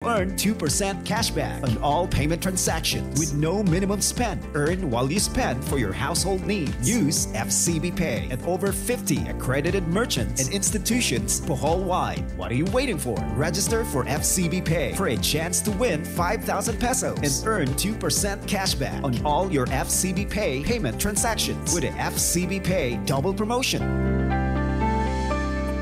Earn 2% cashback on all payment transactions with no minimum spend. Earn while you spend for your household needs. Use FCB Pay at over 50 accredited merchants and institutions Bohol-wide. What are you waiting for? Register for FCB Pay for a chance to win 5,000 pesos and earn 2% cashback on all your FCB Pay payment transactions with the FCB Pay double promotion.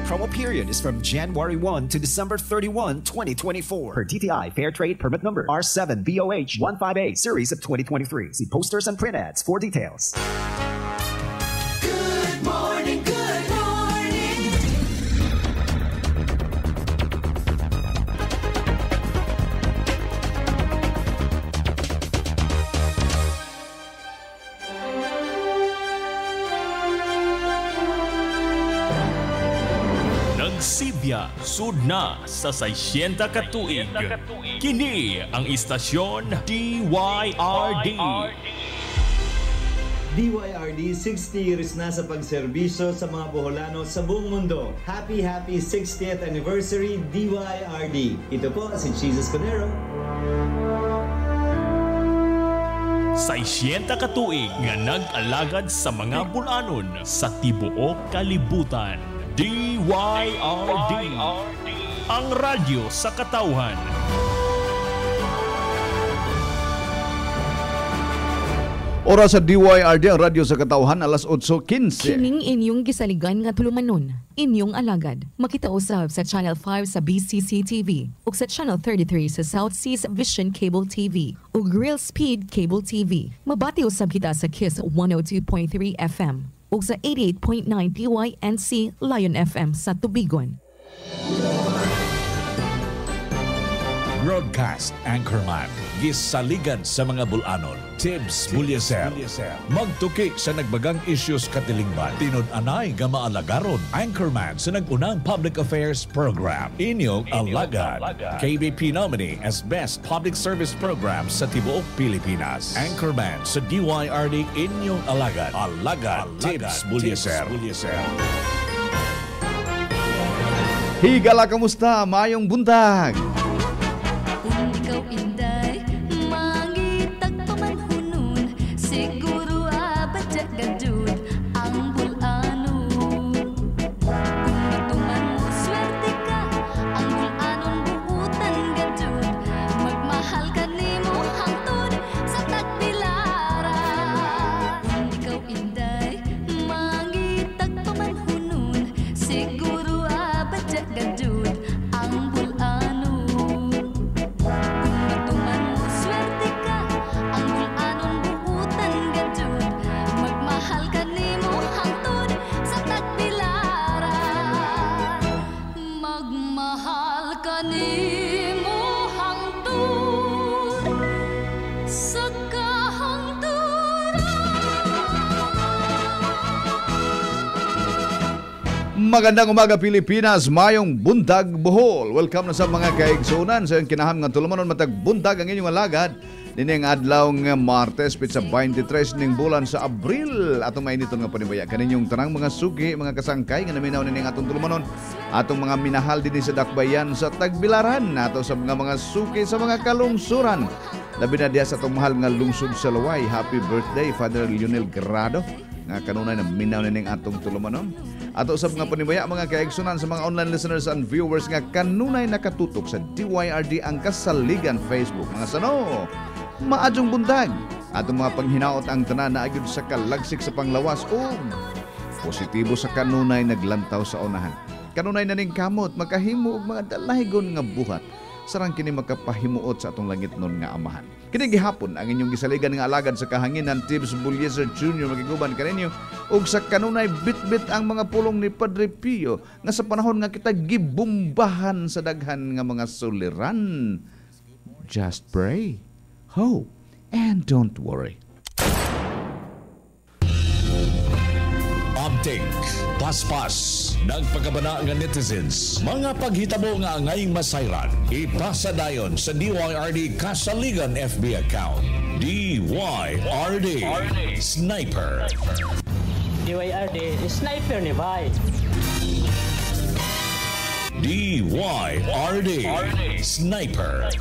Promo period is from January 1 to December 31, 2024. Per DTI Fair Trade Permit Number R7BOH15A Series of 2023. See posters and print ads for details. Good morning, good morning. Sibya, sudna sa 60 katuig. Kini ang istasyon DYRD. DYRD 60 years na sa pagserbisyo sa mga Boholano sa buong mundo. Happy 60th anniversary DYRD. Ito po si Jesus Conero. 60 katuig nga nag-alagad sa mga bulanon sa tibuok kalibutan. DYRD, ang radyo sa katauhan. Oras sa DYRD, ang radyo sa katauhan, alas 8:15. Kining inyong gisaligan nga tulumanon, inyong alagad. Makita usab sa Channel 5 sa BCC TV, ug sa Channel 33 sa South Seas Vision Cable TV, ug Real Speed Cable TV. Mabati usab kita sa KISS 102.3 FM, ug sa 88.9 PYNC Lion FM sa Tubigon. Broadcast Anchorman, gisaligan sa mga bulanon, Tibbs Bulyaser. Magtuki sa nagbagang issues katilingban, tinod-anay nga maalagaron, Anchorman sa nagunang public affairs program. Inyong alagad, KBP nominee as Best Public Service Program sa tibuok Pilipinas. Anchorman sa DYRD, inyong alagad, Tibbs Bulyaser. Higala, kamusta? Mayong buntag! Magandang umaga Pilipinas, mayong buntag Bohol. Welcome na sa mga kaigsunan sa iyong kinaham nga tulumanon matag buntag ang inyong alagad. Nining adlaw nga Martes pitsa 23 ning bulan sa Abril. Atong mainiton nga panibaya kaninyong tanang mga sugi, mga kasangkay nga naminaw nining atong tulumanon. Atong mga minahal din sa dakbayan sa Tagbilaran, ato sa mga suki sa mga kalungsuran. Labi na diya sa atong mahal nga lungsod sa Luway. Happy birthday Father Lionel Grado nga kanunay na minaw nining atong tulumanon. Ato sa mga panibaya, mga kaigsunan sa mga online listeners and viewers nga kanunay nakatutok sa DYRD ang kasaligan Facebook. Mga sano, maadjong buntag. Atong mga panghinaot ang tanan na agyud sa kalagsik sa panglawas o positibo sa kanunay naglantaw sa unahan. Kanunay na ning kamot, makahimo og mga dalahigon nga buhat. Sarang kini makapahimuot sa atong langit nun nga amahan. Kini gihapon ang inyong gisaligan nga alagad sa kahanginan, Tibbs Bulyaser Jr. magiguban kaninyo ug sa kanunay bitbit ang mga pulong ni Padre Pio nga sa panahon nga kita gibumbahan sa daghan nga mga suliran. Just pray, hope, and don't worry. Update, paspas, nagpagabana nga netizens, mga paghitabo nga angaying masayran, ipasa dayon sa DYRD Kasaligan FB account. DYRD Sniper. DYRD Sniper ni Vai. DYRD Sniper.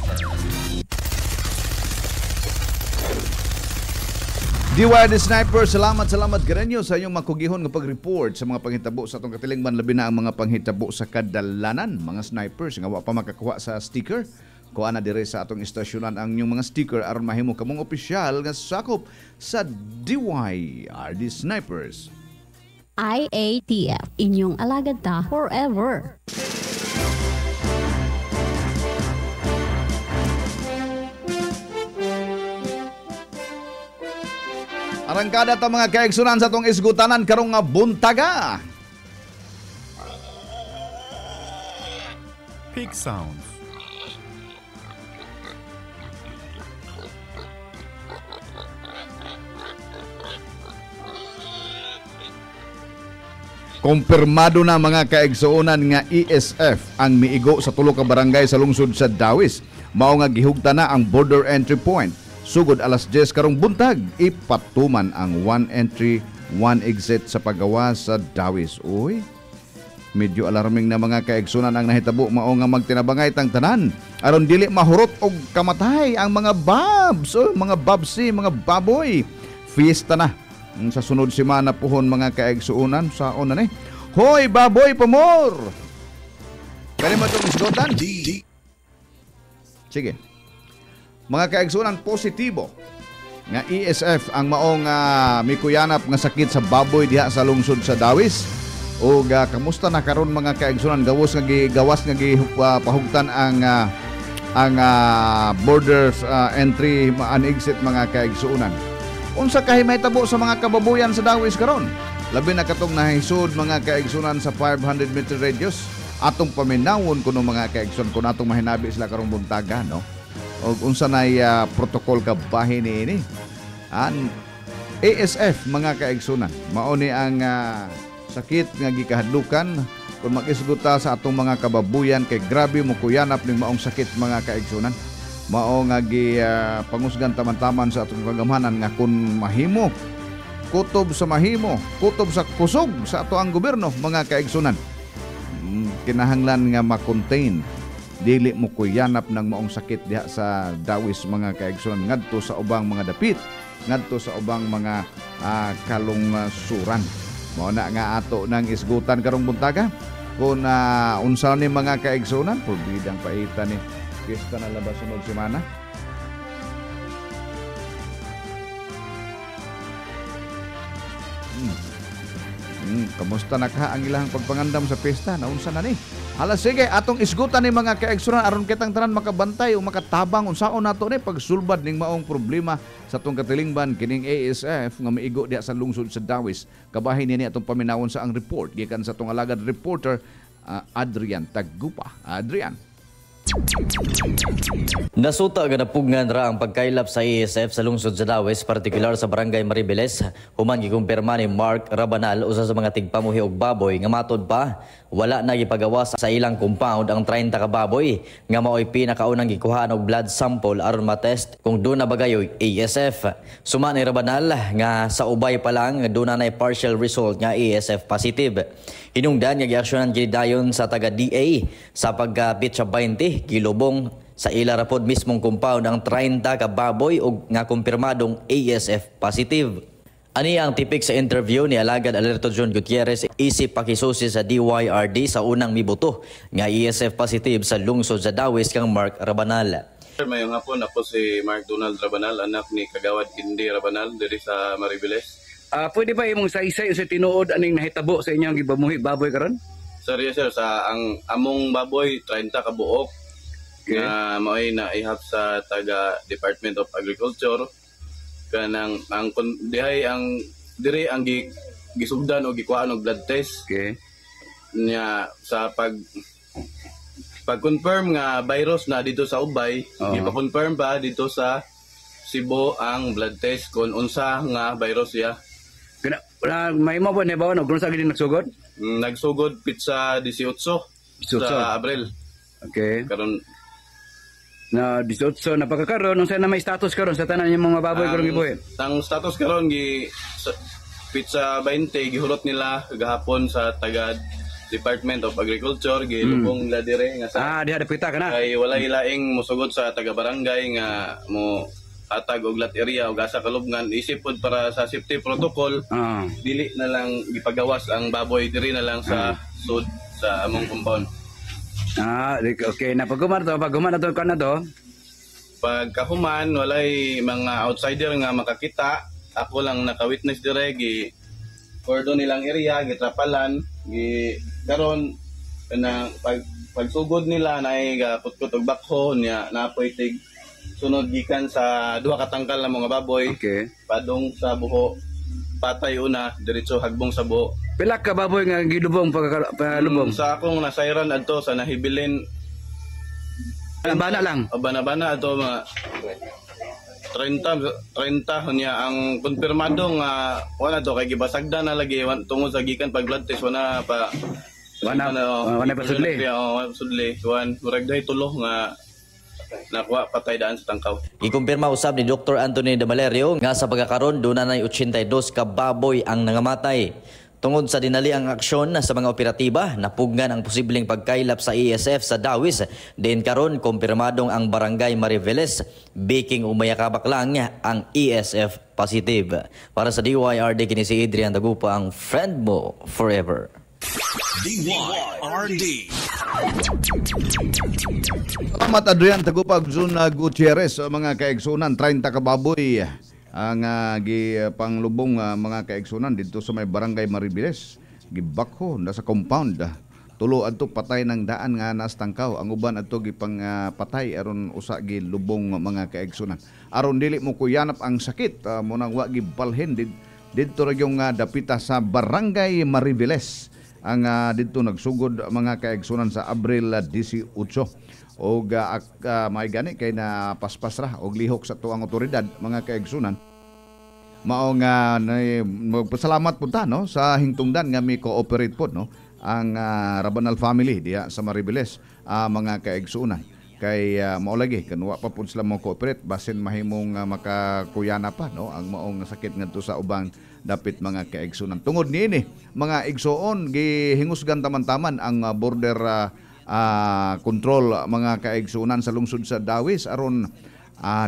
DYRD Sniper, salamat garanyo sa inyong makugihon nga pag-report sa mga panghitabo sa atong katilingban, labi na ang mga panghitabo sa kadalanan. Mga snipers nga wa pa makakuha sa sticker, kuha na dire sa atong istasyonan ang inyong mga sticker aron mahimo kamong opisyal nga sakop sa DYRD Snipers. IATF, inyong alagad ta forever. Arangkada ta mga kaigsunan sa atong isgutanan karong nga buntaga. Pig sounds. Kumpirmado na mga kaigsuonan nga ESF ang miigo sa tulo ka barangay sa lungsod sa Dawis. Mao nga gihugta na ang border entry point. Sugod alas 10 karong buntag, ipatuman ang 1 entry, 1 exit sa paggawa sa Dawis. Uy, medyo alarming na mga kaigsunan ang nahitabo. Mao nga magtinabangay tang tanan aron dili mahurot og kamatay ang mga babs, mga babsi, mga baboy. Fiesta na sa sunod semana puhon mga kaigsuonan sa una ni. Hoy baboy pamor. Kani mo itong isgotan? Sige. Mga kaigsuonan, positibo nga ESF ang maong mikuyanap nga sakit sa baboy diha sa lungsod sa Dawis. O kamusta na karon mga kaigsuonan, gawas nga pahugtan ang borders entry and exit mga kaigsuonan. Unsa kahi mahitabo sa mga kababoyan sa Dawis karon? Labi na katong nahisod mga kaigsuonan sa 500 meter radius. Atong paminawon kuno mga kaigsuonan kun atong mahinabi sila karong buntaga, no? O unsa nay protocol ka bahin ini? An ASF mga kaigsuonan, mao ni ang sakit nga gikahadlukan kung makisguta sa atong mga kababuyan kay grabe mo kuyanap ning maong sakit mga kaigsuonan. Mao nga pangusgan taman-taman sa atong kagamhanan nga kun mahimo kutob sa mahimo, kutob sa kusog sa ato ang gobyerno mga kaigsuonan. Kinahanglan nga ma-contain dili mo kuyanap ng maong sakit diha sa Dawis mga kaigsuonan ngadto sa ubang mga dapit, ngadto sa ubang mga kalungsuran. Mao na nga ato nang isgutan karong buntaga kung unsa ni mga kaigsuonan porbidang paita ni fiesta na labas sunod semana. Kamusta na ka ang ilang pagpangandam sa pesta? Naunsa na ni? Hala sige, atong isgutan ni mga kaigsuonan aron kitang tanan makabantay o makatabang unsaon nato ni pagsulbad ning maong problema sa atong katilingban kining ASF nga maigo diha sa lungsod sa Dawis. Kabahin ni atong paminawon sa ang report gikan sa atong alagad reporter Adrian Tagupa. Adrian. Nasuta nga napugngan ra ang pagkailap sa ESF sa lungsod sa Dawis, partikular sa barangay Maribeles. Human gikumpirma ni Mark Rabanal, usa sa mga tigpamuhi og baboy nga matod pa wala na gipagawas sa ilang compound ang 30 ka baboy nga mao'y pinakaunang gikuhaan og blood sample aron matest kung doon na bagayoy ASF. Suma ni Rabanal nga sa ubay pa lang doon na partial result nga ASF positive. Hinungdan nga giaksyonan gid dayon sa taga DA sa pagkapit sa 20 kilobong sa ila rapod mismong compound ang 30 ka baboy og nga kumpirmadong ASF positive. Ani ang tipik sa interview ni Alagad Alerto John Gutierrez isip pakisusi sa DYRD sa unang mibuto nga ESF positive sa lungsod sa Dawis kang Mark Rabanal. Mayong hapon, ako si Mark Donald Rabanal, anak ni Kagawad Indi Rabanal diri sa Maribeles. Pwede ba imong saysay sa tinuod aning nahitabo sa inyong gibamuhi baboy karon? Sir, yes sir, sa ang among baboy 30 ka buok nga mao'y naihap sa taga Department of Agriculture. Kanang ang dihay ang dire ang gisugdan o gikuhaan og blood test. Okay. Nya sa pag-confirm nga virus na dito sa ubay, ipa-confirm pa dito sa Cebu ang blood test kung unsa nga virus ya. May mo ba nebaw no kung sa gid nagsugod? Nagsugod pitsa 18 sa Abril. Okay. Karon na 18 na pagkakaroon unsa na may status karon sa tanan yung mga baboy karon gibuhi? Ang status karon pizza 20 gihulot nila gahapon sa taga Department of Agriculture gilubong nila dire nga sa diha dapita kana. Kay walay laing musugod sa taga-barangay nga mo hatag og lot area og asa kalubngan isip pod para sa safety protocol. Dili na lang gipagawas ang baboy diri na lang sa sud sa among compound. Okay na paguman na to kana to. Pagkahuman walay mga outsider nga makakita. Ako lang naka-witness dire gi cordon nilang area gitrapalan karon na pagsugod nila na ay kutkut og bakho niya naapoy tig sunod gikan sa duha ka tangkal na mga baboy. Padong sa buho patay una diretso hagbong sa buho. Pila ka baboy nga gilubong pagkalubong? Sa akong nasayran adto sa nahibilin bana lang. Bana adto mga 30 niya ang konfirmado nga wala to kay gibasagda na lagi tungod sa gikan pag blood test wala pa sudli murag day tulo nga nakuha patay daan sa tangkaw. Ikumpirma usab ni Dr. Anthony De Valerio nga sa pagkakaron dunay 82 ka baboy ang nangamatay. Tungod sa dinali ang aksyon sa mga operatiba, napugnan ang posibleng pagkailap sa ESF sa Dawis. Din karon kumpirmadong ang Barangay Mariveles, biking umayakabak lang ang ESF positive. Para sa DYRD kini si Adrian Dagupa, ang friend mo forever. DYRD. Salamat Adrian Dagupa, Jun Gutierrez, mga kaigsunan, 30 ka baboy ang panglubong mga kaigsunan dito sa may Barangay Maribeles. Gibakho na sa compound. Tulo adto patay ng daan nga nas tangkaw. Ang uban adto gipang patay aron usa gi lubong mga kaigsunan. Aron dili mo kuyanap ang sakit mo nang wa gibalhin didto ra yung dapita sa Barangay Maribeles. Ang didto nagsugod mga kaigsunan sa Abril 18. Og may gani kay na paspas ra og lihok sa tuang otoridad mga kaigsunan. Mao nga magpasalamat punta no sa hingtungdan nga mi cooperate pod no ang Rabanal family diya sa Maribeles mga kaigsunan. Kay mao lagi kanwa pa pud sila mo cooperate basin mahimong makakuyana pa no ang maong sakit ngadto sa ubang dapit mga kaigsunan. Tungod niini mga igsuon gihingusgan taman-taman ang border control mga kaigsunan sa lungsod sa Dawis aron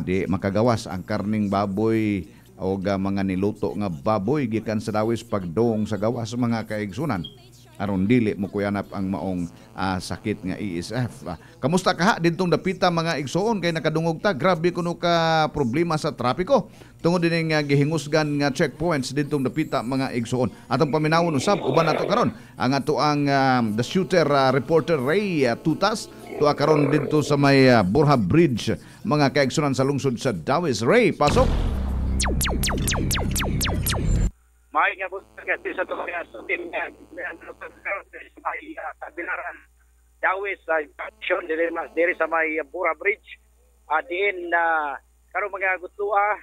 di makagawas ang karning baboy o mga niluto nga baboy gikan sa Dawis pagdong sa gawas mga kaigsunan aron dili mo kuyanap ang maong sakit nga ESF. Kamusta kaha dintong dapita mga igsuon kay nakadungog ta grabe kuno ka problema sa trapiko tungod din nga gihingusgan nga checkpoints dintong dapita mga igsuon. Atong paminawon usab uban nato karon ang ato ang the shooter reporter Ray Tutas tuwa karon dito sa may Borja Bridge mga kaigsunan sa lungsod sa Dawis. Ray, pasok. May nga po kasi sa mga team nga may Bilaran Dawis action diri sa may Borja Bridge diin karon mga gutlua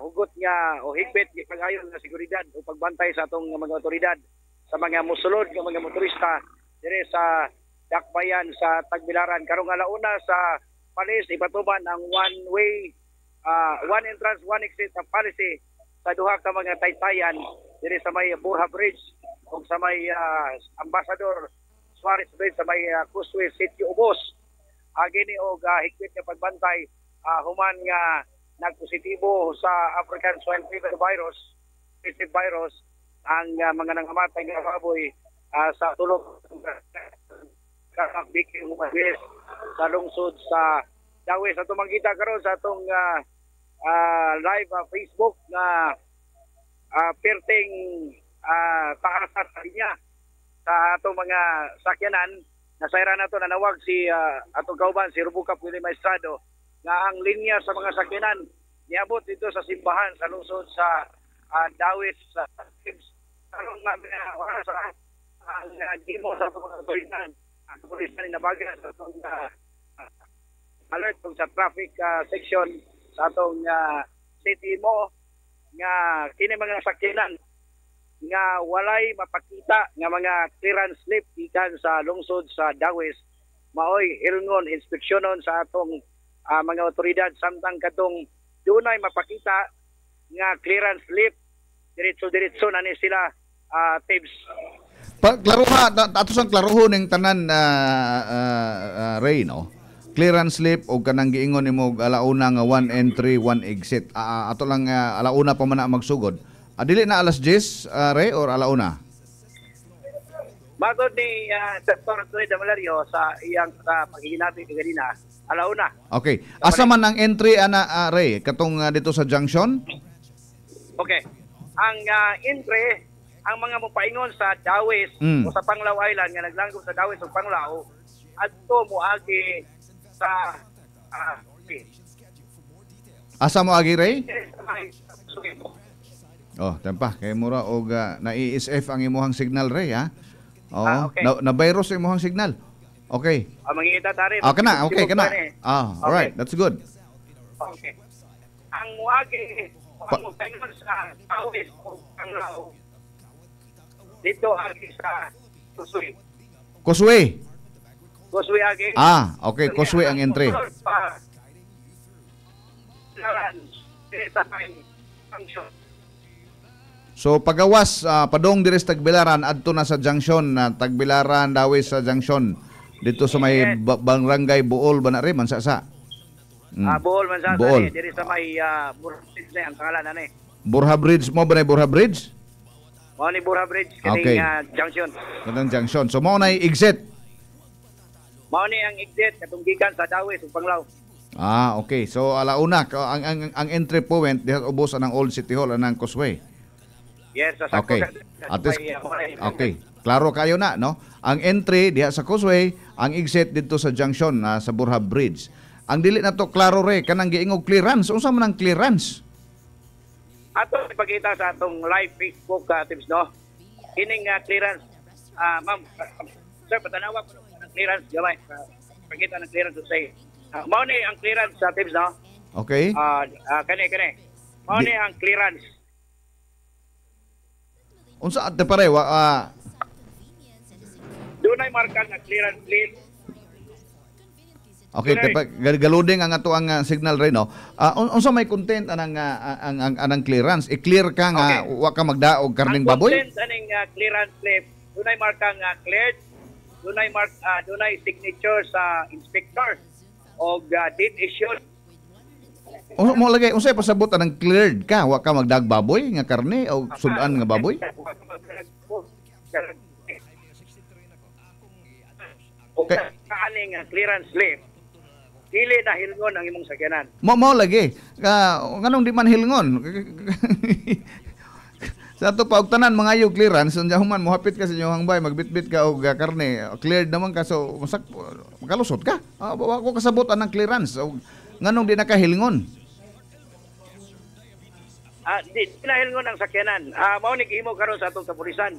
hugot nga o higpit pag-ayon nga seguridad o pagbantay sa atong mga otoridad sa mga musulod nga mga motorista diri sa dakbayan sa Tagbilaran. Karon nga launa sa palis ipatuman ang one entrance one exit na policy sa duha ka mga taytayan diri sa may Borja Bridge ug sa may Ambassador Suarez Bridge sa may Kuswe City Ubos. Gini og higpit nga pagbantay human nga nagpositibo sa African Swine Fever virus ang mga nangamatay nga baboy sa tulog biking humalis sa lungsod sa Dawis. Ato mangkita karon sa atong live Facebook nga perting taas sa linya sa atong mga sakyanan. Nasayran nato nanawag si atong kauban si Rubuka Pili Maestrado nga ang linya sa mga sakyanan niabot dito sa simbahan sa lungsod sa Dawis karon nga ang gimo sa mga otoridad ang pulis na nabaga sa atong alert sa traffic section sa atong city mo nga kini mga sakyanan nga walay mapakita nga mga clearance slip ikan sa lungsod sa Dawis maoy hilngon inspeksyonon sa atong mga otoridad samtang kadtong dunay mapakita nga clearance slip diretso na ni sila tips. Klaruha, ato sang klaruhon ning tanan Ray, no? Clearance slip o kanang giingon nimo alauna nga 1 entry, 1 exit. Ato lang alauna pa man na magsugod. Dili na alas 10, Ray, or alauna? Bagod ni Dr. Troy Damalario sa iyang paghihinati kanina, alauna. Okay. Asa man ang entry, Ray? Katong dito sa junction? Okay. Ang entry, ang mga mopaingon sa Dawis o sa Panglao Island nga naglanggom sa Dawis o Panglao, adto moagi sa asa mo agi, Ray? Oh, tempa kay mura og na-ESF ang imuhang signal, Ray, ha? Oh, okay. na virus ang imuhang signal. Okay. Mangita tari. Kana. All right, that's good. Okay. Ang moagi ang mopaingon sa Dawis o Panglao dito agi sa Kusui. Kusui agi. Okay, Kusui ang entry. So pagawas padong diri sa Tagbilaran adto na sa junction Tagbilaran Dawis sa junction dito sa may barangay Buol ba na rin man sa. Buol man sa diri sa may Burha Bridge ang pangalan ani. Burha Bridge mo ba na Burha Bridge? Mao ni Burha Bridge kining junction. Kanang junction. So mao na exit. Mao ni ang exit katong gikan sa Dawis ug Panglao. Okay. So alauna ang entry point diha ubos anang Old City Hall anang Causeway. Yes, okay. Okay. Klaro kayo na, no? Ang entry diha sa Causeway, ang exit dito sa junction sa Burha Bridge. Ang dili na to klaro, Ray, kanang giingog clearance. Unsa man ang clearance? Ato ipakita sa atong live Facebook tips, no? Kining clearance, ma'am, sir, patanawa ko ng clearance, gamay. Pakita ng clearance to say. Mao ni ang clearance sa tips, no? Okay. Kani. Mao ni ang clearance. Unsa ate pare dunay marka nga clearance plate. Okay, galuding ang ato ang signal ray, no. Unsa may content anang clearance? I-clear ka nga wa ka magdaog karning baboy. Ang content aning clearance plate, dunay marka nga cleared, dunay signature sa inspector og date issued. Mo lagay unsay pasabot anang cleared ka wa ka magdag baboy nga karne o sudan nga baboy? Okay. Kaaning clearance slip. Dili na hilngon ang imong sakyanan. Mo lagi. Nganong di man hilngon? Sa ato pa og tanan mga clearance unya human mohapit ka sa inyong hangbay magbitbit ka og karne cleared naman ka so makalusot ka. Wa ko kasabot anang clearance. Nganong di nakahilngon? Di nahilngon ang sakyanan. Mao ni gihimo karon sa atong kapulisan.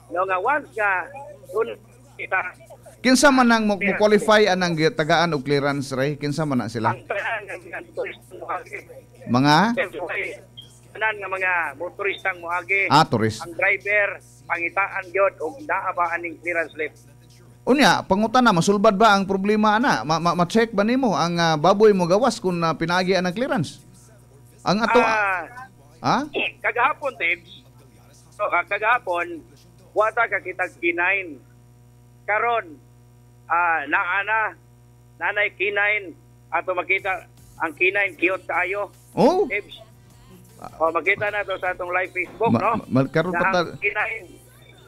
Nga once nga kita kinsa man nang mo qualify anang tagaan og clearance, Ray? Kinsa man na sila? Mga tanan nga mga motoristang moagi. Turist. Ang driver pangitaan gyud og naa ba aning clearance slip. Unya, pangutan na masulbad ba ang problema ana? Ma-check ba nimo ang baboy mo gawas kung pinagi ang clearance? Ang ato kagahapon tips. So kagahapon wata ka kitag kinain. Karon nanay kinain ato makita ang kinain cute tayo. Oh. Tips. Makita na to sa atong live Facebook, no?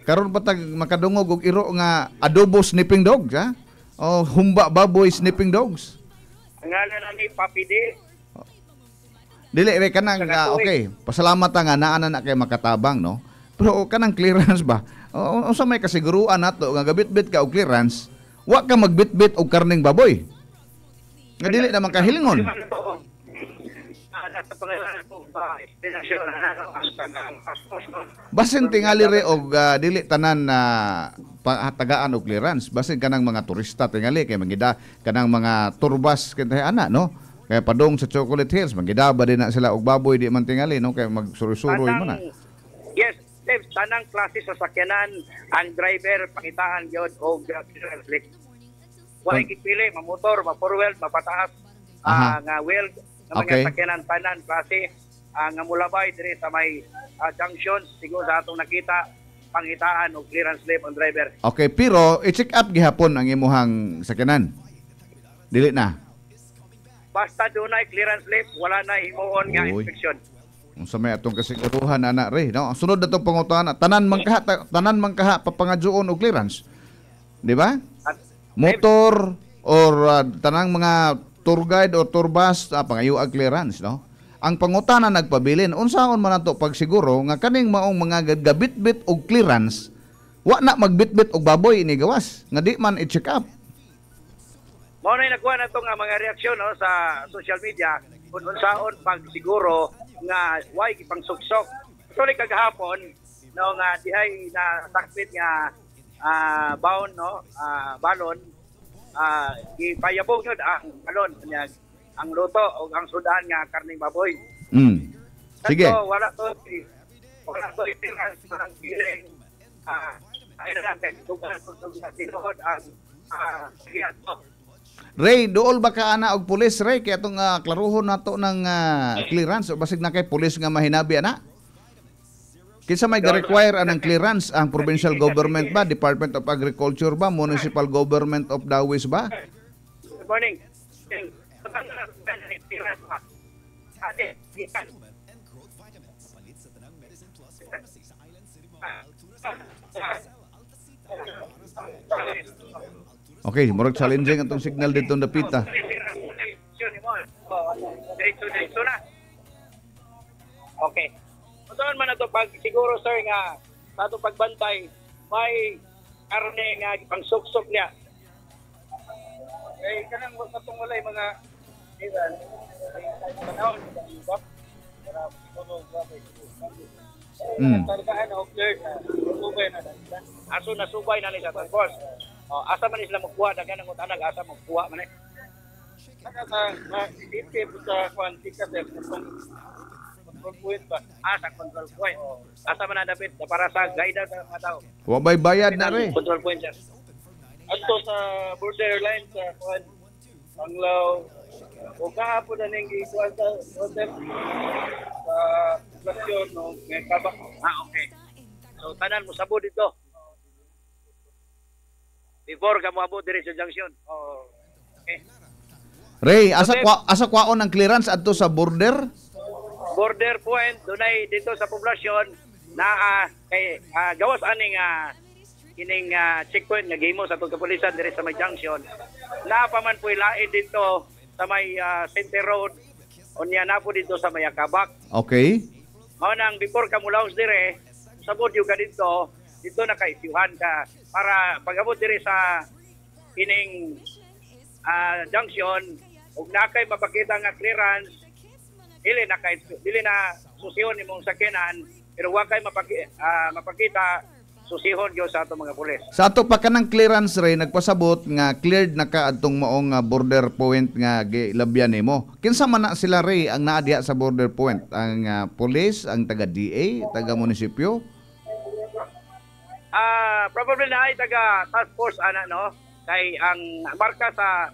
Karon patag makadungog og iro nga adobo sniffing dogs, ha? O humba baboy sniffing dogs. Ang ngalan ni Papi D. Dili re kanang okay, pasalamat nga naa na kay makatabang, no? Pero kanang clearance ba? Unsa may kasiguruan nato nga gabit-bit ka og clearance, wa ka magbitbit og karning baboy. Nga dili na makahilingon. Basin tingali re og dili tanan na tagaan og clearance, basin kanang mga turista tingali kay mangida kanang mga turbas kay ana, no? Kaya padong sa Chocolate Hills mangidaba din na sila og baboy di man tingali, no? Kay magsuroy-suroy man na. Yes, tanang klase sa sakyanan ang driver pangitaan gyud og clearance slip. Wa gipili mamotor, ma-forward, mapataas nga wheel nga mga sakyanan tanan klase nga mulabay diri sa may junctions siguro sa atong nakita pangitaan o clearance slip ang driver. Okay, pero i-check up gihapon ang imuhang sakyanan. Dili na. Basta dunay clearance slip, wala na himuon nga Uy. inspeksyon. Unsa may atong kasiguruhan ana re, no? Sunod na tong pangutana, tanan man kaha papangadyoon og clearance. Di ba? Motor or tanang mga tour guide o tour bus pangayo ang clearance, no? Ang pangutana nagpabilin unsaon man nato pagsiguro nga kaning maong mga gabitbit og clearance wa na magbitbit og baboy ini gawas nga di man i-check up. Mao na nakuha na itong mga reaksyon no, sa social media kung unsaon pagsiguro nga way gipangsuksok. Actually kagahapon no nga dihay na takpit nga baon no balon gipayabog yun ang balon kanya ang luto o ang sudan nga karning baboy. Sige. So, wala to itingan sa giling ay na natin tugan sa tinuod ang Ray, dool ba ka ana og pulis Ray kay atong klaruhon nato ng clearance o basig na kay pulis nga mahinabi ana? Kinsa may ga-require anang clearance ang provincial government ba, Department of Agriculture ba, Municipal Government of Dawis ba? Good morning. Okay, murag challenging atong signal dito napita. Okay. Unsaon man ato pag siguro sir nga sa ato pagbantay may karne nga pangsuksok niya. Eh kanang katong walay mga panahon ba? Para siguro grabe. Targaan og clear na subay na. Aso na subay na ni sa transport. Asa man sila magkuha dagan ang utanag asa magkuha man eh. Itip sa kwantika sa control point ba? Sa control point. Asa man nadapit para sa guidance sa mga tao. Wa bay bayad na rin. Control point sir. Ato sa borderline sa Panglao o kahapon na ning gikuan sa hotel sa populasyon no may kabak. Okay. So tanan mo sabo dito. Before ka moabot diri sa junction. Okay. Ray, asa kwaon ang clearance adto sa border? Border point dunay dito sa populasyon na kay gawas aning kining checkpoint nga gihimo sa pagkapulisan diri sa may junction. Na pa man puy lain dito sa may Center Road unya na po dito sa may Akabak. Okay. Mao nang before ka mulaos dire sabod yung ka dito na ka-isyuhan ka para pag-abot diri sa kining junction ug nakay mapakita nga clearance dili na susihon imong sakyanan pero wa kay mapakita susihon gyud sa ato mga pulis. Sa ato pa kanang clearance Ray nagpasabot nga cleared na ka adtong maong border point nga gilabyan nimo. Kinsa man na sila Ray ang naa diha sa border point? Ang pulis, ang taga DA, taga munisipyo? Probably na ay taga task force ana no kay ang marka sa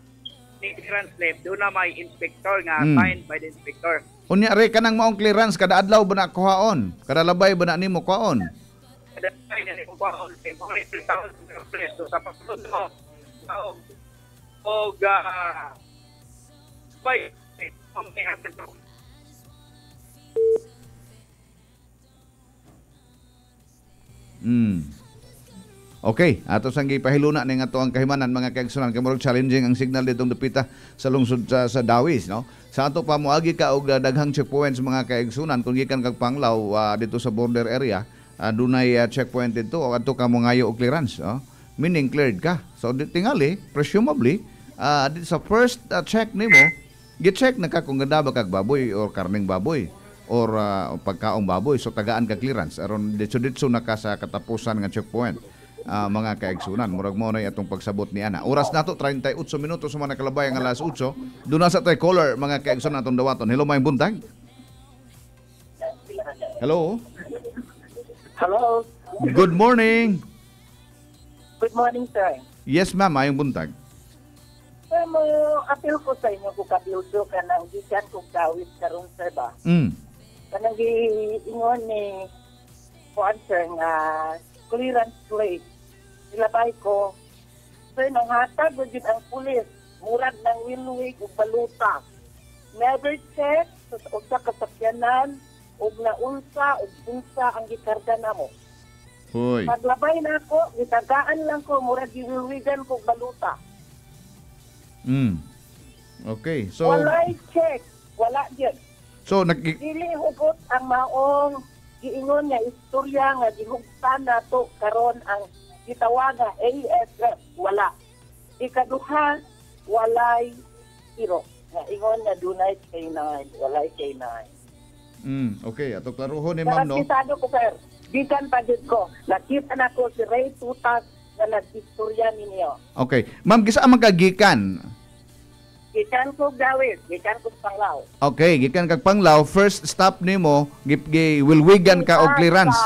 clearance slip doon na may inspector nga signed by the inspector. Unya Ray kanang maong clearance kada adlaw ba na kuhaon? Kada labay ba na nimo kuhaon? Kada labay na nimo kuhaon kay mo ni place sa pasulod mo. Og by Okay, ato sang gipahiluna ning ato ang kahimanan mga kaigsunan kay murag challenging ang signal ditong dapita sa lungsod sa Dawis, no? Sa ato pa moagi ka og daghang checkpoints mga kaigsunan kung gikan kag Panglao dito sa border area, dunay checkpoint dito o adto ka mo ngayo og clearance, no? Meaning cleared ka. So tingali, presumably, sa first check nimo, gi-check na ka kung ganda ba kag baboy or karning baboy or pagkaong baboy, so tagaan ka clearance aron ditso na ka sa katapusan nga checkpoint. Mga kaigsunan murag mo na atong pagsabot ni ana. Oras nato 38 minutos sa mga kalabay ang alas 8. Duna sa tay caller mga kaigsunan atong dawaton. Hello may buntag. Hello. Hello. Good morning. Good morning, sir. Yes ma'am, ayong buntag. Mo apil ko sa inyo ko kabildo kanang gikan kog Dawis karon sir ba. Kanang giingon ni sponsor nga clearance plate. Ilabay ko. So, nanghatag mo yun ang pulis. Murag ng wilwig o baluta. Never check sa kasakyanan o naunsa o bunsa ang gikarga na mo. Hoy. Paglabay na ako, gitagaan lang ko, murag giwilwigan ko baluta. Okay. So Walay check. Wala yun. So Dili hugot ang maong giingon nga istorya nga gihugtan nato karon ang gitawaga ASF. Wala. Ikaduha, walay iro. Nga ingon nga dunay K9. Walay K9. okay, ato klaruhon ni ma'am, no? Nakakitado ko, sir. Bisan pa dito ko. Nakita na ko si Ray Tutas na nag-istorya ninyo. Okay. Ma'am, kisa man kagikan? Gikan ko gawin. Gikan ko Panglao. Okay, gikan kag Panglao, first stop nimo wilwigan ka og clearance.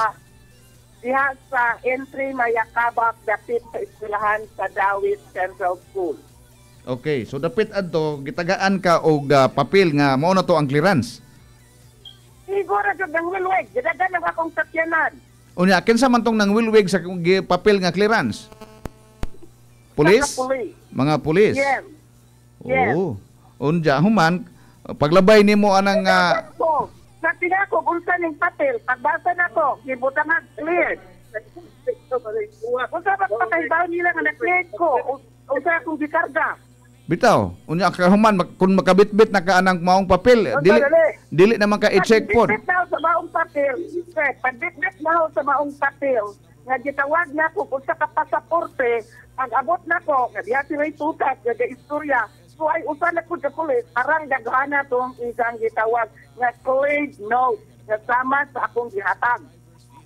Diha sa entry Mayakabak dapit sa eskwelahan sa Dawit Central School. Okay, so dapit adto gitagaan ka og papel nga mao na to ang clearance. Siguro jud ang wilwig, gidagan na akong sakyanan. Unya kinsa man tong nang wilwig sa papel nga clearance? Pulis? Mga pulis. Yes. Yes. Oh. Unja human paglabay nimo anang sa tinga ko unsa ning papel, pagbasa nako, gibutang nga clear. Unsa ba pagkaibaw nila nga na-clear ko? Unsa akong gikarga? bitaw, unya ka human kung makabitbit na ka anang maong papel, dili naman ka i-check pod. Pagbitbit na sa maong papel, pagbitbit na sa maong papel, nga gitawag na ko kung sa kapasaporte, pag-abot na ko, nga diya si Ray Tutas, nga istorya, so ay usa na ko sa pulis, arang daghana tong isang gitawag, nga cleared note, nga sama sa akong gihatag.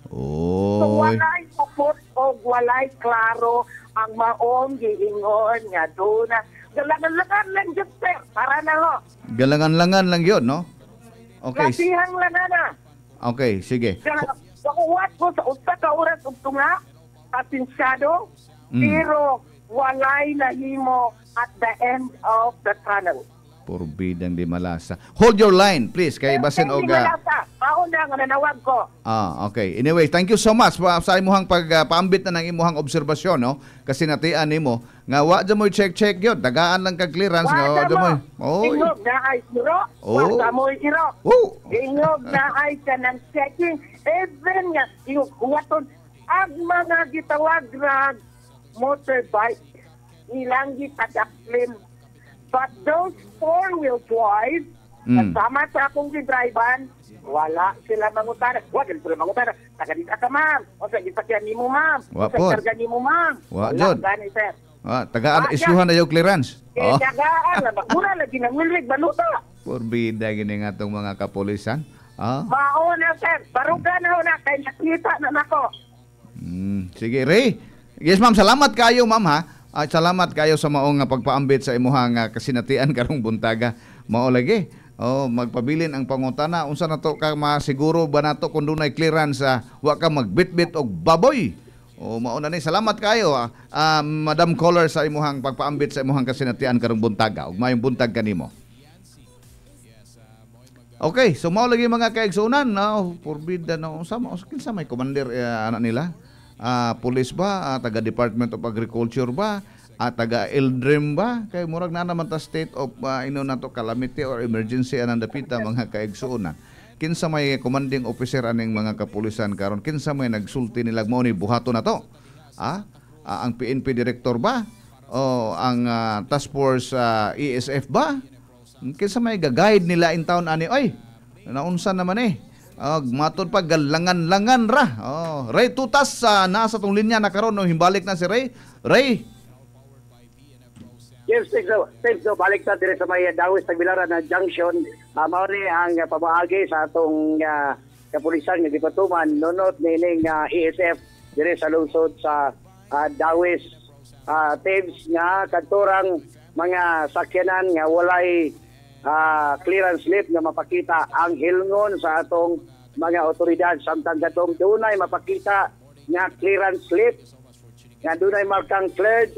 So walay pupot o walay klaro ang maong giingon nga doon na galangan-langan lang dyan, sir. Para na ho. Galangan-langan lang yun, no? Okay. Lasihang lang na. Okay, sige. Pakuwat ko sa usta ka oras ug tunga, pasinsyado, pero walay nahimo at the end of the tunnel. Purbidang di malasa. Hold your line, please. Kay basin og Mauna nga nanawag ko. Okay. Anyway, thank you so much sa imuhang pagpaambit na ng imuhang obserbasyon, no? Kasi natian nimo nga wa dyan mo check yun. Tagaan lang ka clearance nga wa dyan mo. Ingog na ay iro. Wa mo iro. Ingog na ay kanang checking. Even nga iuwaton ang mga gitawag na motorbike ilang gitagaklim. But those four-wheel drive, kasama sa akong gidrivean, wala sila mangutana. Wala sila mangutana. Tagadita ka, ma'am. O sa gisakyan ni mo, ma'am. O sa karga ni mo, ma'am. Wala gani, sir. Tagaan, isyuhan na yung clearance. Tagaan. Muna lagi ng wilwig, baluta. Purbida gini nga itong mga kapulisan. Mauna, sir. Barugan na ho na. Kaya nakita na nako. Sige, Ray. Yes, ma'am. Salamat kayo, ma'am, ha. Salamat kayo sa maong pagpaambit sa imuhang kasinatian karong buntaga. Mao lagi. Magpabilin ang pangutana unsa nato ka masiguro ba nato kun dunay clearance wa ka magbitbit og baboy. Mao na ni. Salamat kayo Madam Caller sa imuhang pagpaambit sa imuhang kasinatian karong buntaga. Ug mayong buntag kanimo. Okay, so mao lagi mga kaigsunan, forbidden unsa may commander ana nila. Police ba, taga Department of Agriculture ba, taga Eldrim ba, kay murag na naman ta state of nato calamity or emergency anang dapita mga kaigsuonan. Kinsa may commanding officer aning mga kapulisan karon, kinsa may nagsulti nila mao ni buhaton na to? Ang PNP director ba o ang task force ESF ba? Kinsa may ga-guide nila in town ani oy? Naunsa naman matod pa galangan-langan ra. Ray Tutas nasa tong linya na karon himbalik na si Ray. Ray. Yes, thanks so balik sa dire sa may Dawis Tagbilaran na junction. Mao ni ang pamaagi sa atong kapulisan nga gipatuman nunot nining ESF dire sa lungsod sa Dawis. Teams nga kadturang mga sakyanan nga walay clearance slip nga mapakita ang hilngon sa atong mga otoridad samtang katong dunay mapakita nga clearance slip nga dunay markang cleared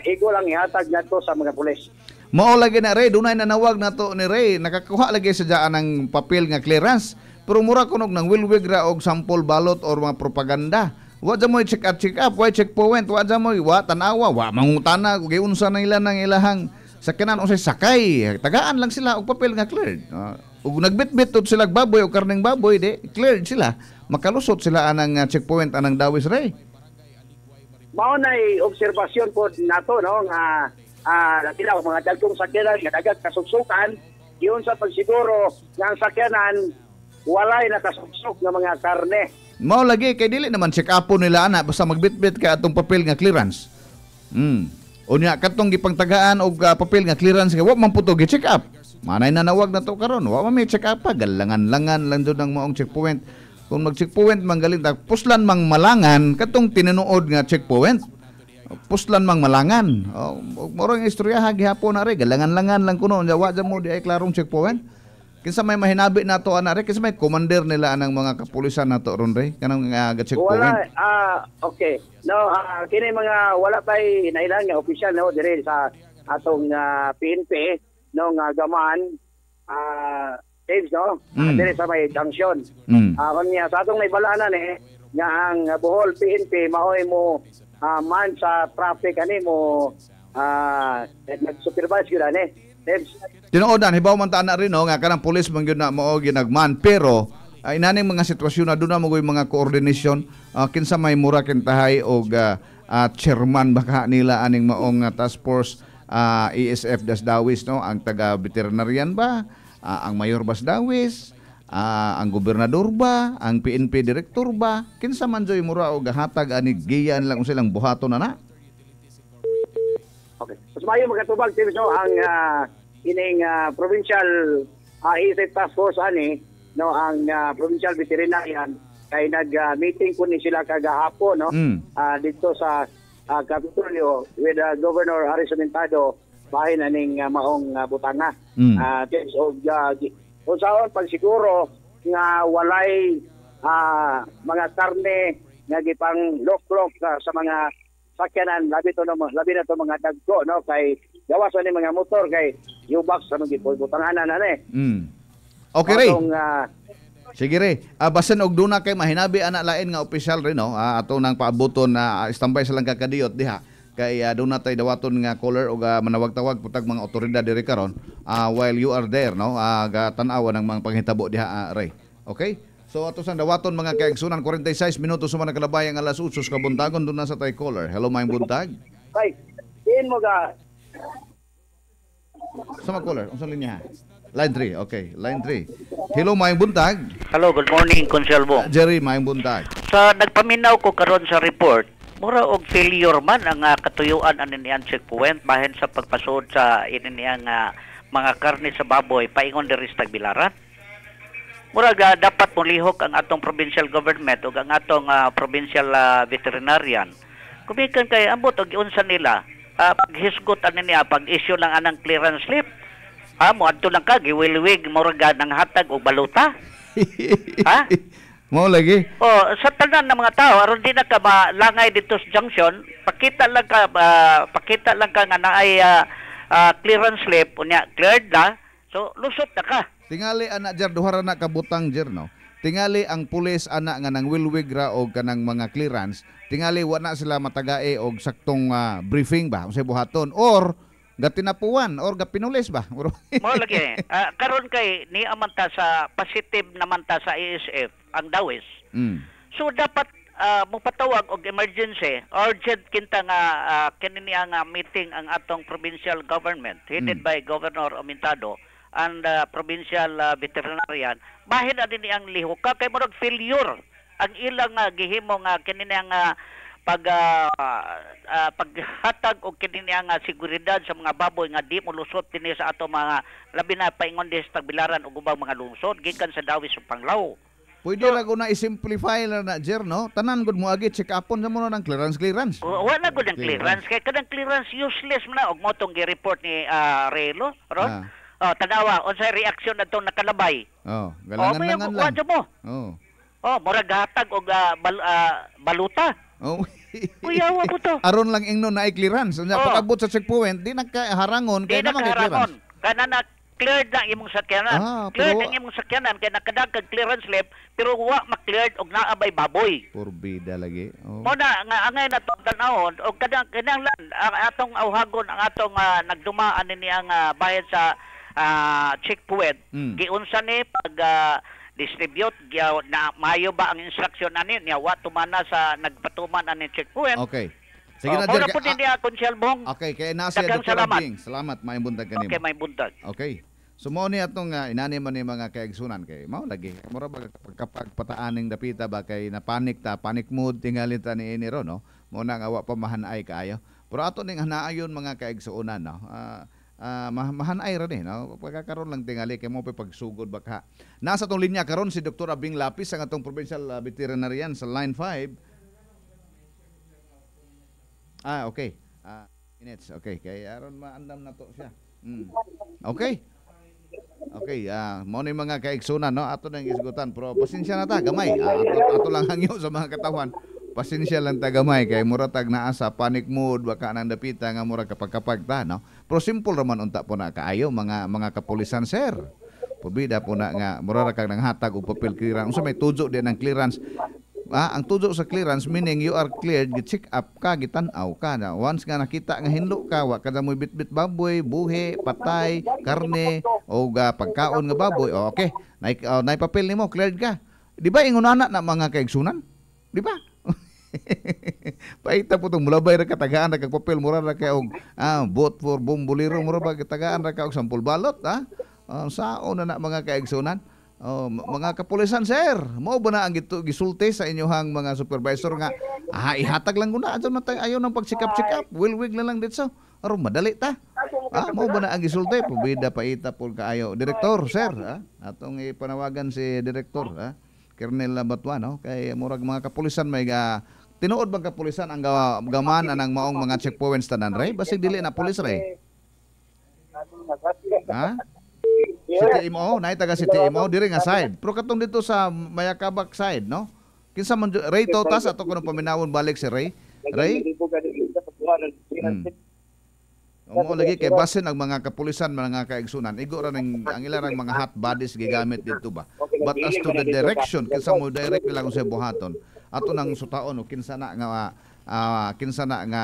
igo lang ihatag nato sa mga pulis. Mao lagi na Ray, dunay nanawag nato ni Ray, nakakuha lagi sa daan ng papel nga clearance pero mura kunog ng wilwig ra og sample balot or mga propaganda Wa dyan mo check up, wa checkpoint, wa dyan mo, wa tanawa, wa mangutana, giunsa na ilan ng ilahang sakyanan o sakay. Tagaan lang sila og papel nga cleared. Ug nagbitbit sila baboy o karning baboy, di cleared sila. Makalusot sila anang checkpoint anang Dawis Ray. Mao nay obserbasyon po nato no nga sila mga dagkong sakyanan nga dagat kasugsukan giun sa pagsiguro nga ang sakyanan walay nakasugsok nga mga karne. Mao lagi kay dili naman check up nila ana basta magbitbit ka atong papel nga clearance. Unya katong gipangtagaan og papel nga clearance kay wa man puto gi check up. Manay nanawag na to karon, wa man may check up pa, galangan-langan lang do nang maong checkpoint. Kung mag-checkpoint manggaling ta puslan mang malangan katong tinuod nga checkpoint. Puslan mang malangan. Moro ang istorya gihapon na re, galangan-langan lang kuno nya wa mo di ay klarong checkpoint. Kinsa may mahinabi nato ana re, kinsa may commander nila anang mga kapulisan nato ron re kanang checkpoint. Wala okay. No, kini mga wala pay nailang nga opisyal no dire sa atong PNP no nga gaman James no dire sa may junction. Kon niya sa atong naibalanan nga ang Bohol PNP maoy mo man sa traffic ani mo nag-supervise gyud ani. Tinuodan hibaw man ta ana rin no nga kanang pulis man gyud na mao ginagman pero inaning mga sitwasyon na doon na magoy mga coordination kinsa may mura kintahay og chairman baka nila aning maong task force ESF das Dawis no ang taga veterinarian ba ang mayor bas Dawis ang gobernador ba ang PNP director ba kinsa man joy mura og hatag ani giyan lang silang buhaton na. Okay. Mas mayo magatubag James no ang ining provincial ESF task force ani no ang provincial veterinarian kay nag-meeting ko ni sila kagahapon no dito sa Capitolio with Governor Harrison Mentado bahin aning maong butanga usaon pagsiguro nga walay mga karne nga gipang lock sa mga sakyanan labi na to mga dagko no kay gawas ni mga motor kay U-box sa mga butanganan ani. Okay ray. Sige re. Basin og duna kay mahinabi ana lain nga opisyal rin no. Ato nang paaboton na standby sa lang kakadiyot diha. Kay doon natay dawaton nga caller og manawag-tawag putag mga otoridad diri karon while you are there no. Tan-awa ng mga panghitabo diha Ray. Okay? So ato sang dawaton mga kaigsunan 46 minutos man nakalabay ang alas 8 ka buntagon doon na sa tay caller. Hello may buntag. Ay, diin mo ga. Sama caller, unsang linya? Line 3, okay. Line 3. Hello, Mayang Buntag. Hello, good morning, Conselvo. Jerry, Mayang Buntag. Sa nagpaminaw ko karon sa report, mura og failure man ang katuyuan ani niyang checkpoint bahin sa pagpasod sa iniyang mga karne sa baboy paingon diri sa Tagbilaran. Mura dapat mulihok ang atong provincial government ug ang atong provincial veterinarian. Kumikan kay ambot og unsa nila paghisgot ani niya pag-issue lang anang clearance slip. Mo adto lang ka giwilwig murag nang hatag og baluta. Ha? Mo lagi. Sa tanan ng mga tao aron di na ka malangay dito sa junction, pakita lang ka nga naay clearance slip unya cleared na. So lusot na ka. Tingali ana jer duhara na kabutang jer no. Tingali ang pulis ana nga nang wilwig ra og kanang mga clearance, tingali wa na sila matagae og saktong briefing ba unsay buhaton or gatinapuan or gapinulis ba? Mo lagi. Karon kay ni amanta sa positive naman ta sa ESF ang Dawis. So dapat magpatawag og emergency, urgent kinta nga kini ang meeting ang atong provincial government headed by Governor Mentado and provincial veterinarian. Bahin adin ang lihok kay murag failure ang ilang gihimo nga kini ang paghatag og kini nga seguridad sa mga baboy nga di molusot dinhi sa ato mga labi na paingon di sa Tagbilaran ug ubang mga lungsod gikan sa Dawis ug Panglao. Pwede ra ko na i-simplify na jer no. Tanan gud mo agi check upon sa mo ng clearance. Wala gud ang clearance kay kadang clearance useless man og mo tong gi-report ni Relo ron. Tanawa unsay reaksyon adtong nakalabay. Galangan-langan lang. Murag hatag og baluta. Kuyawa mo to. Aron lang ingno na i-clearance. Pag-abot sa checkpoint, di nakaharangon. Di nakaharangon. Kana cleared na imong sakyanan. Cleared ang imong sakyanan kay nakadag kag clearance slip pero wa ma-cleared og naabay baboy. Porbida lagi. Mo na nga angay na tan-awon og kinahanglan atong awhagon ang atong nagdumaan ni ang bayad sa checkpoint. Giunsa ni pag distribute na mayo ba ang instruction ani niya wa tumana sa nagpatuman ani checkpoint. Okay. Sige na, Direk. Po din niya, Konsyal Bong. Okay, kaya nasa Dr. Abing. Salamat, may buntag kanimo. Okay, may buntag. Okay. So mo ni atong inani man ni mga kaigsunan kay mao lagi. Mura ba kapag pataaning dapita ba kay napanik ta, panic mood tingali ta ni ro no. Mo nang awa pa mahanay kaayo. Pero ato ning hanaayon mga kaigsunan no. Mahanay ra ni no. Pagkakaroon lang tingali kay mo pa pagsugod baka. Nasa tong linya karon si Dr. Abing Lapis ang atong provincial veterinarian sa line 5. Okay. Minutes. Okay. Kaya aron maandam na to siya. Okay. Okay. Mo ni mga kaigsunan no. Ato nang isgutan. Pero pasensya na ta. Gamay. Ato lang hangyo sa mga katawan. Pasensya lang ta gamay. Kay mura tag naa sa panic mood. Baka nang dapita nga mura kapag ta. No? Pero simple raman unta po na kaayo. Mga kapulisan sir. Pabida po na nga. Mura kag nang hatag o papel clearance. Unsa may tujo din ng clearance. Ang tudo sa clearance meaning you are cleared, check up ka, gitan-aw ka na. Once nga nakita nga hinlo ka, wa ka na mo bit-bit baboy, buhi, patay, karne o pagkaon nga baboy. Okay, nay papel nimo, cleared ka. Di ba ingunana na mga kaigsunan? Di ba? Paita po itong mulabay ra katagaan ra kag papel mura ra kay og vote for Bombolero mura ba katagaan ra ka og sampol balot saon na mga kaigsunan. Mga kapulisan sir, mao ba na ang gisulti sa inyohang mga supervisor nga ihatag lang kuna adto na tay ayo nang pagsikap-sikap, wilwig na lang ditso. Aron madali ta. Mao ba na ang gisulti? Pabida paita pud kaayo. Direktor sir, atong ipanawagan si direktor, Kernel Batuan no, kay murag mga kapulisan may tinuod bang kapulisan ang gaman anang maong mga checkpoints tanan ray, basig dili na pulis ray. Si TMO, naay taga si TMO diri nga side. Pero katong dito sa Mayakabak side, no? Kinsa man Ray Totas ato kuno paminawon balik si Ray. Ray. Mo lagi kay basin ang mga kapulisan mga kaigsunan. Igo ra ning ang ilarang mga hot bodies gigamit dito ba. But as to the direction, kinsa mo direct nila kung sa buhaton. Ato nang sutaon kinsa na nga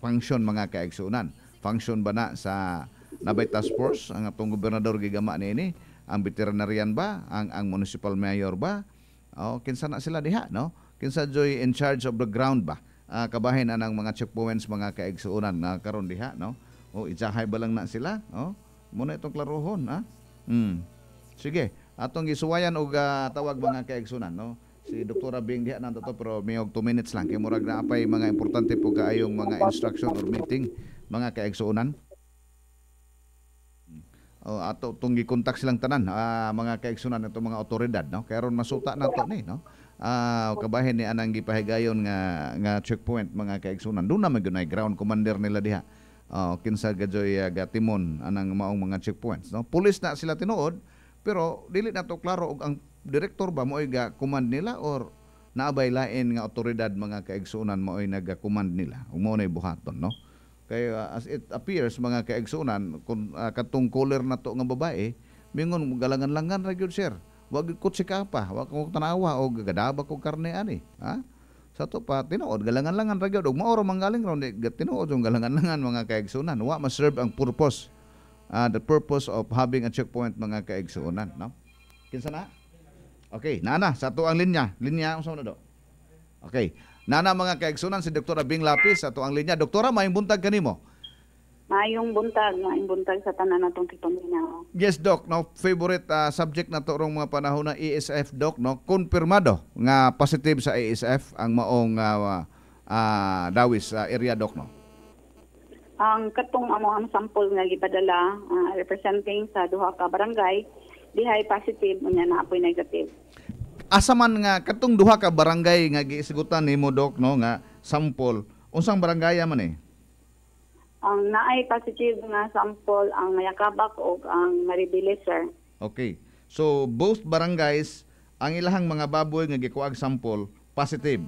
function mga kaigsunan. Function ba na sa nabay task force ang atong gobernador gigama niini, ang veterinarian ba, ang municipal mayor ba, kinsa na sila diha no, kinsa joy in charge of the ground ba, kabahin anang mga checkpoints mga kaigsuonan na karon diha no, itsahay ba lang na sila muna itong klarohon sige atong gisuwayan og tawag mga kaigsuonan no, si Dr. Abing diha nanto to pero may 2 minutes lang kay murag na apay mga importante po kaayong mga instruction or meeting mga kaigsuonan. Ato tong gi-contact silang tanan mga kaigsunan nato mga otoridad no kay aron masuta nato ni no kabahin ni anang gipahigayon nga checkpoint mga kaigsunan do na magunay ground commander nila diha kinsa gadyoy gatimon anang maong mga checkpoints no, pulis na sila tinuod pero dili nato klaro og ang direktor ba mo'y ga-command nila or naabay lain nga otoridad mga kaigsunan mo'y naga-command nila ug mo nay buhaton no. Kaya as it appears mga kaigsunan kung katong color na to nga babae mingon galangan-langan ra gyud sir, wag kutsika pa, wag ko tanawa og gadaba ko karne ani sa to pa tinuod galangan-langan ra gyud og maoro manggaling ron tinuod yung galangan-langan mga kaigsunan wa ma-serve ang purpose the purpose of having a checkpoint mga kaigsunan no. Kinsa na? Okay, nana sa to ang linya unsa na do? Okay. Nana mga kaigsunan si Dr. Abing Lapis ato ang linya. Doktora, maayong buntag kanimo. Maayong buntag sa tanan natong tipaminaw. Yes, Doc. No, favorite subject na to rong mga panahon na ASF, Doc, no? Konfirmado nga positive sa ASF ang maong dawis area, Doc, no? Ang katong ang sample nga gipadala representing sa duha ka barangay dihay positive unya na apoy negative. Asa man nga katong duha ka barangay nga giisigutan nimo Doc no nga sample, unsang barangay man eh? Ang naay positive nga sample ang Mayakabak ug ang Maribeles sir. Okay. So both barangays ang ilahang mga baboy nga gikuag sample positive.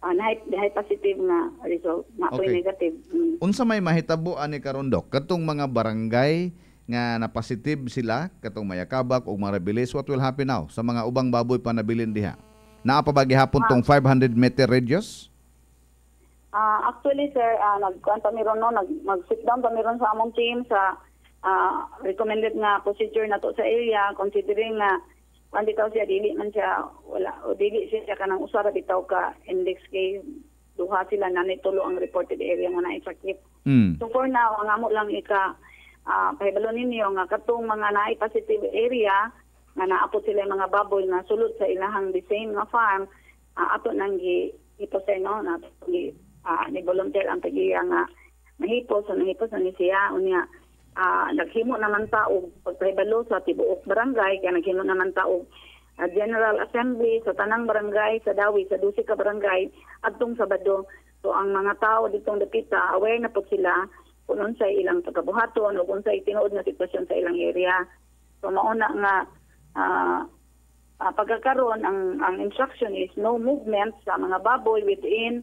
Naay positive nga result, na okay. Negative. Unsa may mahitabo ani karon Doc katong mga barangay nga na-positive sila katong mayakabak o maribilis, what will happen now sa mga ubang baboy pa nabilin diha? Naa pa ba gihapon tong 500 meter radius? Actually, sir, nagkuhan pa meron no, mag-sit down pa meron sa among team sa recommended nga procedure na to sa area, considering nga kung bitaw siya, dili man siya, wala, o dili siya kanang usara bitaw ka index kay duha sila na nitulo ang reported area nga naisakit. So for now, ang amo lang pahibalo ninyo nga katong mga positive area nga naapot sila mga baboy na sulod sa ilahang the same nga farm, ato nang ipos no, na ni volunteer ang pagiya nga mahipos ni siya unya. Naghimo naman ta og pagpahibalo sa tibuok barangay, kaya naghimo naman ta og General Assembly sa tanang barangay sa Dawi, sa 12 ka barangay adtong Sabado. So ang mga tao ditong dapita aware na po sila kung unsay ilang pagkabuhaton o kung unsay tinuod na sitwasyon sa ilang area. So mauna nga pagkakaroon ang instruction is no movement sa mga baboy within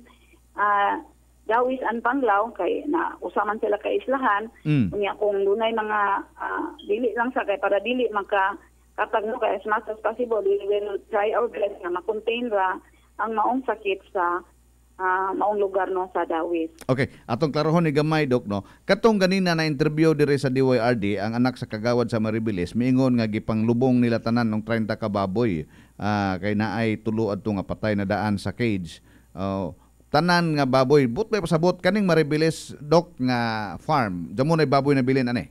Dawis and Panglao kay na usaman sila kay islahan. Unya kung dunay mga dili lang sa kay para dili makakatag no kay as much as possible we will try our best na ma-contain ra ang maong sakit sa maong lugar no sa Dawis. Okay, atong klarohon ni gamay Dok no. Katong ganina na interview diri sa DYRD ang anak sa kagawad sa Maribilis miingon nga gipanglubong nila tanan ng 30 ka baboy kay naay tulo adto nga patay na daan sa cage. Tanan nga baboy, but may pasabot kaning Maribilis Dok nga farm. Damo na baboy na bilin ani.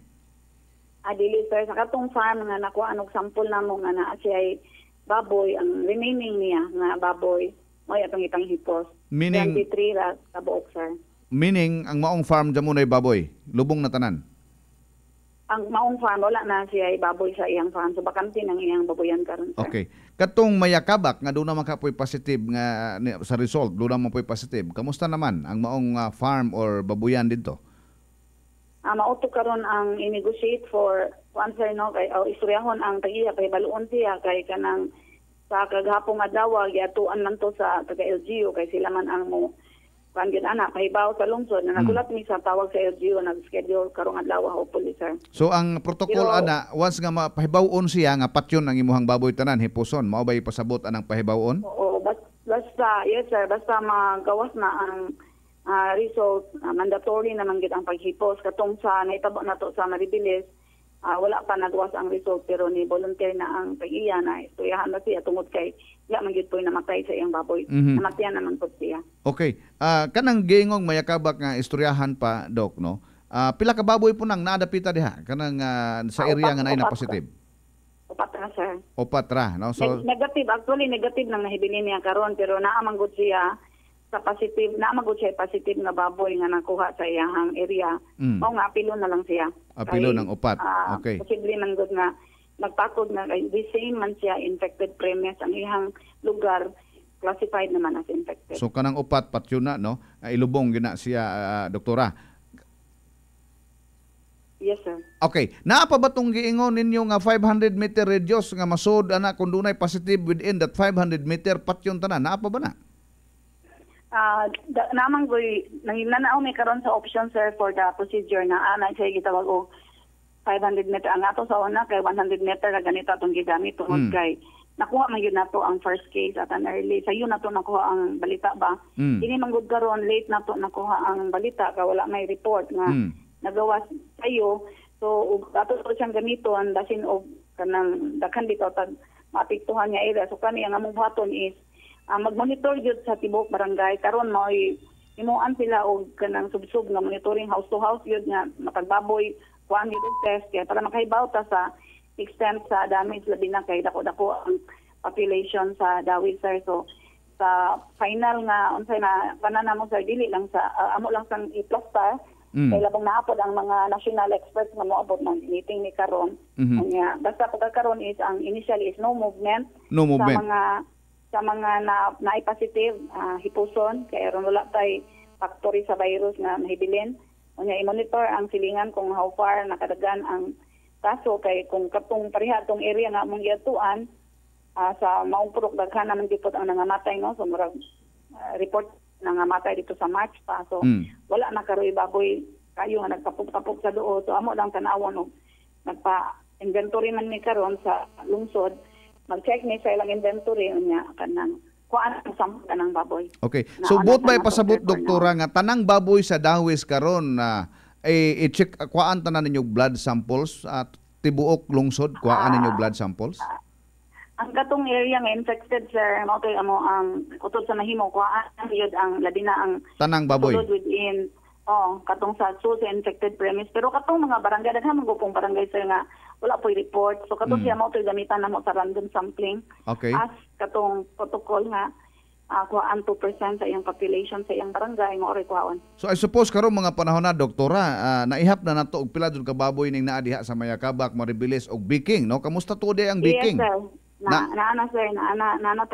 Dili sir sa katong farm nga nakuha og sample namo nga naa siya baboy ang remaining niya nga baboy mo atong itang hipos. Meaning 23 ra ka buok sir. Meaning ang maong farm damo na baboy, lubong na tanan. Ang maong farm wala na siya baboy sa iyang farm so bakante nang iyang baboyan karon sir. Okay. Katong mayakabak nga doon naman kapoy positive nga sa result, doon naman po'y positive. Kamusta naman ang maong farm or babuyan dito? Mauto karon ang i-negotiate for answer no kay istoryahon ang tagiya kay baluon siya kay kanang sa kagahapon nga dawa giatuan man to sa taga LGU kay sila man ang mo kan gid ana pahibaw sa lungsod na nagulat mi sa tawag sa LGU nag-schedule karong adlaw hopefully sir. So ang protocol ana once nga mapahibaw-on siya nga patyon ang imuhang baboy tanan hipuson mao bay pasabot anang pahibaw-on? Oo, basta yes sir basta magawas na ang result mandatory naman gid ang paghipos katong sa naitabo nato sa Maribilis wala pa nagawas ang result pero ni volunteer na ang pag-iya na istoryahan na siya tungod kay ya man gid po'y namatay sa iyang baboy. Namatayan naman po siya. Okay. Kanang giingong mayakabak nga istoryahan pa Dok no. Pila ka baboy po nang naadapita diha kanang sa area nga naay na positive. Upat ra sir. Upat ra no. So negative nang nahibilin niya karon pero naa man gud siya sa positive na magud siya positive nga baboy nga nakuha sa iyang area. Mao nga apilo na lang siya. Apilo ng upat. Okay. Posible man gud nga magpakod na the same man siya infected premise ang iyang lugar classified naman as infected. So kanang upat patyo na no ilubong gina siya doktora. Yes sir. Okay, naa pa ba tong giingon ninyo nga 500 meter radius nga masud ana kun dunay positive within that 500 meter patyon tanan? Naa pa ba na? Namang goy nanginanao may karon sa option sir for the procedure na ana siya gitawag og 500 meter ang ato sa una kay 100 meter na ganito atong gigamit tungod kay nakuha man yun nato ang first case at an early sayo nato nakuha ang balita ba ini manggod karon late nato nakuha ang balita kay wala may report nga nagawas sayo so ato to siyang gamito ang dasin og kanang daghan bitaw tag maapektuhan nga area so kani ang among buhaton is mag-monitor jud sa tibuok barangay karon mao imuan sila og kanang subsub nga monitoring house to house jud nga matagbaboy kuan gid test kaya para makahibaw ta sa extent sa damage labi na kay dako-dako ang population sa Dawit sir so sa final nga unsay na kanan namo sa dili lang sa amo lang sang i-plaster kay labang naapod ang mga national experts nga moabot ng meeting ni karon unya basta pagkakaron is ang initial is no movement. Sa mga na-positive hipuson kay ron wala tay factory sa virus nga nahibilin. Unya i-monitor ang silingan kung how far nakadagan ang kaso kay kung katong pareha tong area nga among giatuan sa maong purok daghan naman gipot ang nangamatay no so murag report nangamatay dito sa March pa so wala na karoy baboy kayo nga nagtapok-tapok sa duo so amo lang tanawon og nagpa-inventory man ni karon sa lungsod, mag-check ni sa ilang inventory niya kanang kuan ang sample kanang baboy. Okay. So both by pasabot doktora nga tanang baboy sa dawis karon na i-check kuan tanan ninyo blood samples at tibuok lungsod kuan ninyo blood samples? Ang katong area nga infected sir, mao toy amo ang utod sa mahimo kuan yun ang labi na ang tanang baboy within katong sa infected premise, pero katong mga barangay daghang magupong barangay sir nga wala po'y report, so katong siya mao toy gamitan namo sa random sampling. Okay. As katong protocol nga kuhaan 2% sa iyang population sa iyang barangay mo ori kuhaan. So I suppose karon mga panahon na doktora, naihap na nato og pila jud ka baboy ning naa diha sa Mayakabak, Maribeles og Biking, no? Kamusta to di ang Biking? Yes sir. Naana sir, naana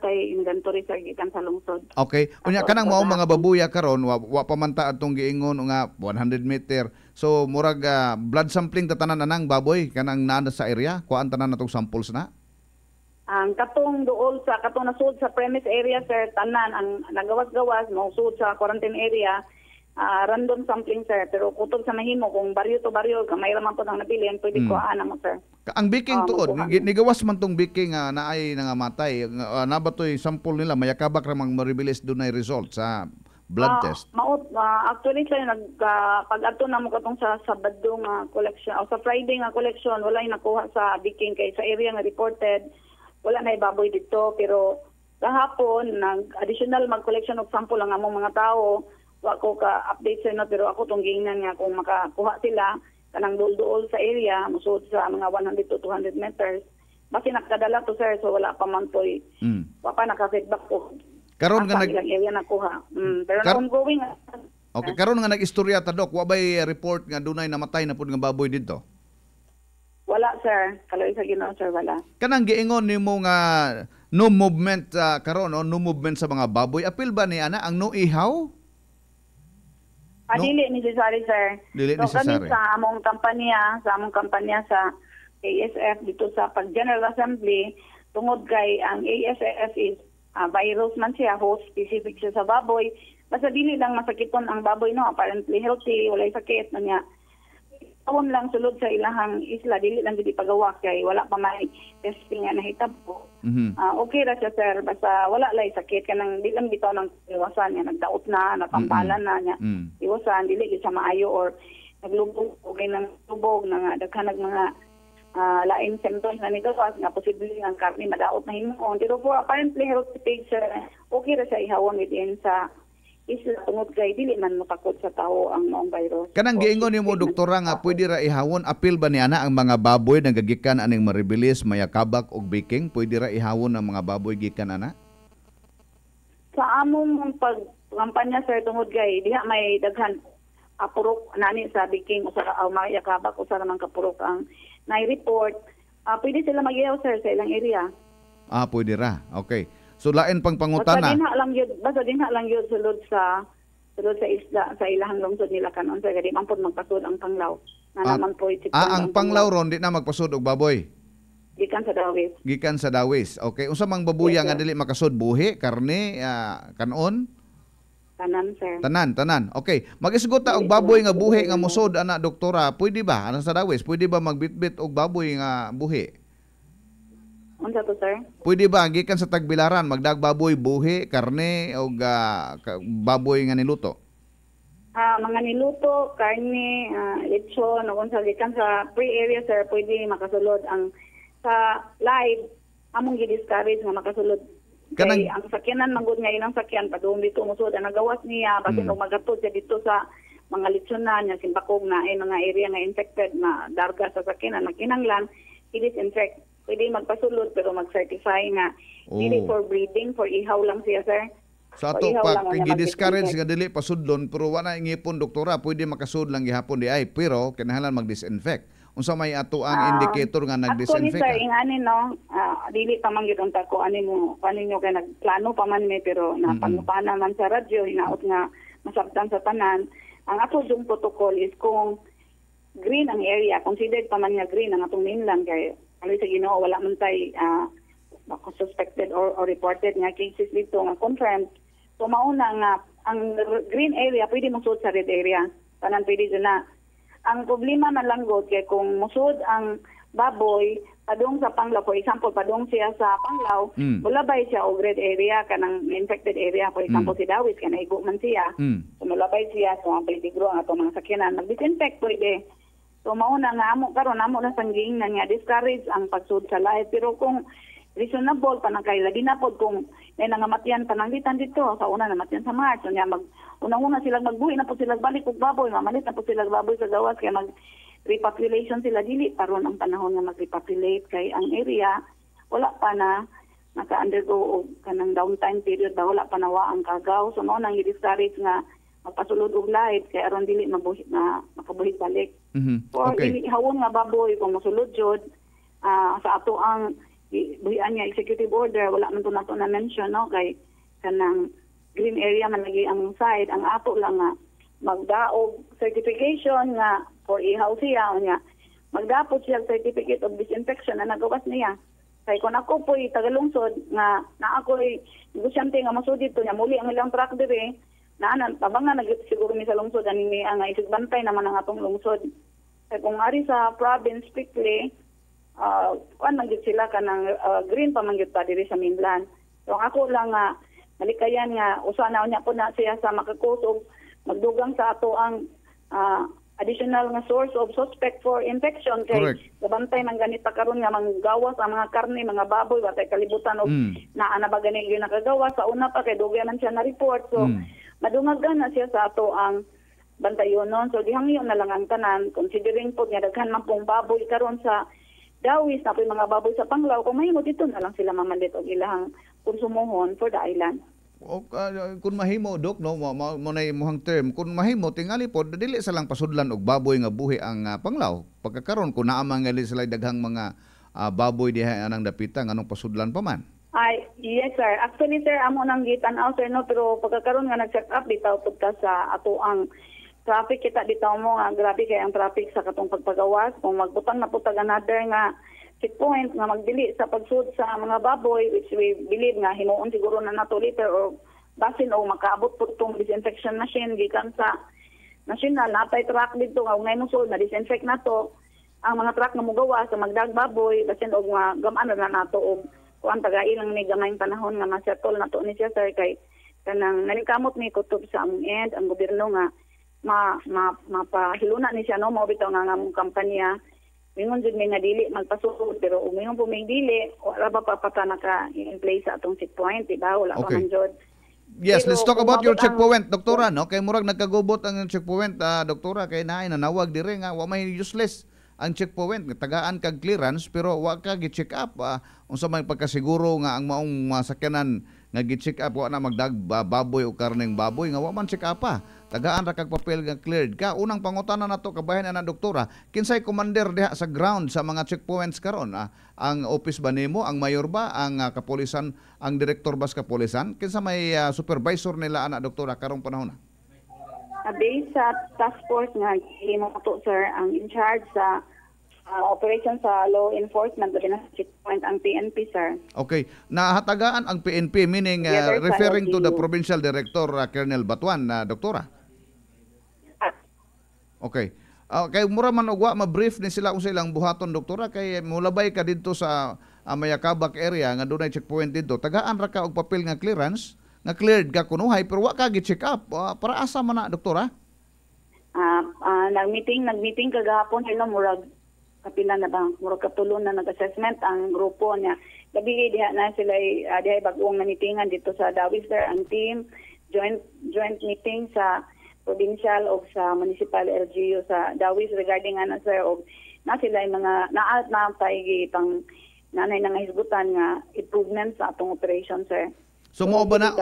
tay inventory sir gikan sa lungsod. Okay. Unya kanang mao mga babuya karon wa pa man ta atong giingon nga 100 meter. So murag blood sampling tatanan anang baboy kanang naa sa area, kuan tanan natong samples na. Ang katong duol sa katong nasud sa premise area sir, tanan ang nagawas-gawas mo sud sa quarantine area. Random sampling sir, pero kutod sa mahimo kung baryo to baryo kamay ra man po nang nabilin pwede ko mo sir. Ang Biking tuod nigawas man tong Biking naay nangamatay nabatoy sample nila Mayakabak ra mang Maribeles dunay result sa blood test. Actually sir pag-adto na mo katong sa Sabado nga collection o sa Friday nga collection walay nakuha sa Biking kay sa area nga reported wala na baboy dito, pero kahapon nag additional mag-collection og sample ang among mga tawo. Wa ko ka-update sa pero ako tong gingnan nga kung makakuha sila kanang duol sa area musud sa mga 100 to 200 meters basi nakadala to sir, so wala pa man toy wa pa naka-feedback ko karon nga ilang area nakuha pero ongoing. Okay, karon nga nag-istorya ta dok, wa bay report nga dunay namatay na pud nga baboy didto? Wala sir, kaloy sa Ginoo sir, wala. Kanang giingon nimo nga no movement karon no movement sa mga baboy, apil ba ni ana ang no ihaw? Dili necessary sir. Dili necessary. Kami sa among kampanya sa ASF dito sa pag-General Assembly, tungod kay ang ASF is virus man siya, host specific siya sa baboy. Basta dili lang masakiton ang baboy no, apparently healthy, walay sakit na niya. Tawon lang sulod sa ilahang isla, dili lang gid pagawa kay wala pa may testing nga nahitabo. Okay ra siya sir, basta wala lay sakit kanang di lang bitaw ng iwasan niya, nagdaot na, napampalan na niya. Iwasan dili gid sa maayo or naglubog okay nang tubog na daghan mga lain symptoms na nito nga posible ang karne madaot na himuon. Pero for apparently healthy pig sir, okay ra siya ihawon within sa isla tungod kay dili man motakot sa tao ang maong virus. Kanang giingon nimo doktora nga pwede ra ihawon, apil ba niana ang mga baboy nga gagikan aning Maribeles, Mayakabak ug Biking, pwede ra ihawon ang mga baboy gikan ana? Sa among pagkampanya sir tungod kay diha may daghan purok nani sa Biking o sa Mayakabak o sa namang kapurok ang nai-report, pwede sila mag-ihaw sir sa ilang area. Pwede ra. Okay. So lain pang pangutana. Basta dinha lang yun sulod sa isla sa ilahang lungsod nila kanon sa gadi man pud magpasud ang panglaw. Na naman po ang panglaw ron di na magpasud og baboy. Gikan sa dawis. Gikan sa dawis. Okay, unsa mang babuya nga dili makasud, buhi, karne, kanon? Tanan sir. Tanan. Okay, mag-isgot ta og baboy nga buhi nga musod ana doktora, pwede ba ana sa dawis? Pwede ba magbitbit og baboy nga buhi? Unsa to sir? Pwede ba gikan sa Tagbilaran magdag baboy buhi, karne o baboy nga niluto? Mga niluto, karne, lechon, o unsa gikan sa free area sir, pwede makasulod ang sa live among gi-discourage nga makasulod. Kay ang sakyanan manggod nga ilang sakyan padung dito musud ang nagawas niya basin og magatod siya dito sa mga lechonan niya simbakog na ay mga area nga infected na darga sa sakyanan nakinanglan i-disinfect. Pwede magpasulod pero mag-certify nga dili for breeding, for ihaw lang siya sir. Sa ato pa gi-discourage nga dili pasudlon pero wala ingipon doktora, pwede makasud lang gihapon di ay pero kinahanglan mag-disinfect. Unsa may ato ang indicator nga nag-disinfect? Actually sir, ingani no, dili pa man gyud ang tako ani mo paninyo kay nagplano pa man pero napangupana man sa radyo hinaot nga masabtan sa tanan. Ang ato yung protocol is kung green ang area, considered pa man nga green ang atong mainland kay ano sa Ginoo wala man tay suspected or reported nga cases dito nga confirmed. So mauna nga ang green area pwede mong suot sa red area. Tanan pwede na ang problema man lang gud kay kung musud ang baboy padung sa Panglao, for example, padung siya sa Panglao, mulabay siya og red area kanang infected area, for example si Dawis kay naigo man siya. So mulabay siya sa mga peligro ang atong mga sakyanan, mag-disinfect pwede. So mauna nga amo karon amo na sangging na nga discourage ang pagsud sa live, pero kung reasonable pa nang kay lagi na pod kung may nangamatian pananglitan dito sa una namatian sa March, nya mag unang-una silang magbuhi na po sila balik og baboy, mamalit na po sila baboy sa gawas kay mag repopulation sila dili paron ang panahon nga mag-repopulate kay ang area wala pa na naka-undergo og kanang downtime period ba, wala pa nawa ang kagaw, so mao nang i-discourage nga magpasulod og light kay aron dili mabuhi na makabuhi balik. Or dili hawon nga baboy kung mosulod jud sa ato ang buhian niya executive order, wala man to nato na mention no kay kanang green area man lagi ang side, ang ato lang nga magdaog certification nga for ihaw siya niya magdapot siya certificate of disinfection na nagawas niya kay kung ako po'y tagalungsod nga na ako'y negosyante nga masud dito niya muli ang ilang truck dire na tabang nga siguro mi sa lungsod ani ni ang isigbantay naman ang atong lungsod kay kung ari sa province strictly kuan man gyud sila kanang green pa man gyud pa diri sa mainland. So ako lang nga malikayan nga usa na unya po na siya sa makakusog magdugang sa ato ang additional nga source of suspect for infection kay gabantay man ganita karon nga manggawas ang mga karne, mga baboy watay kalibutan og naa na ba gani gyud nakagawas sa una pa kay dugay man siya na report. So madungagan na siya sa ato ang bantayonon. So dihangyo na lang ang tanan considering po nga daghan man pong baboy karon sa Dawis na po mga baboy sa Panglao, kung mahimo dito na lang sila mamalit og ilahang konsumohon for the island. O, kung mahimo dok no mo na imong term kung mahimo tingali pod dili sa lang pasudlan og baboy nga buhi ang Panglao pagkakaron kung naa man gali sila daghang mga baboy diha anang dapita nganong pasudlan pa man. Ay yes sir, actually sir amo nang gitan-aw sir no, pero pagkakaron nga nag-check up bitaw pud ta sa ato ang traffic kita bitaw mo nga grabe kay ang traffic sa katong pagpagawas kung magbutang na pud tag another nga checkpoint nga magdili sa pagsud sa mga baboy which we believe nga himuon siguro na nato later or basin o makaabot po itong disinfection machine gikan sa national natay truck dito nga ngay musod na disinfect nato ang mga truck nga mugawa sa magdag baboy basin og nga gaman na nato og kuan tagailang ni gamayng panahon nga masettle nato ni siya sir kay kanang nalikamot ni kutob sa among end ang gobyerno nga mapahiluna ni siya no mao bitaw nga among kampanya. Mingon jud may nga dili magpasulod pero umingon po may dili wala ba papata naka in place sa atong checkpoint diba wala pa man jud. Yes, let's talk about your checkpoint doktora no kay murag nagkagubot ang checkpoint doktora kay naay nanawag dire nga wa may useless ang checkpoint tagaan kag clearance pero wa ka gi-check up unsa may pagkasiguro nga ang maong masakyanan nga gi-check up wa na magdag baboy o karneng baboy nga wa man check up pa tagaan ra kag papel nga cleared ka. Unang pangutana nato kabahin ana doktora kinsay commander diha sa ground sa mga checkpoints karon ang office ba nimo ang mayor ba ang kapulisan ang direktor ba sa kapulisan kinsa may supervisor nila ana doktora karong panahon na based sa task force nga himo to sir ang in charge sa operation sa law enforcement na checkpoint ang PNP sir. Okay, nahatagaan ang PNP meaning referring to the provincial director Colonel Batuan doktora. Okay. Kay mura man ugwa ma-brief ni sila kung silang buhaton doktora kay mulabay ka didto sa Mayakabak area nga dunay checkpoint didto. Tagaan ra ka og papel nga clearance nga cleared ka kunuhay pero wa ka gi-check up. Para asa man na doktora? Nag-meeting kagahapon sila murag kapila na ba murag katulon na nag-assessment ang grupo niya. Gabi diha na sila diha bag-ong na meetingan dito sa Dawis sir ang team joint meeting sa provincial o sa municipal LGU sa Dawis regarding ana sir og na sila mga naat na pang nanay nga hisgutan nga improvement sa atong operation sir. So mo ba na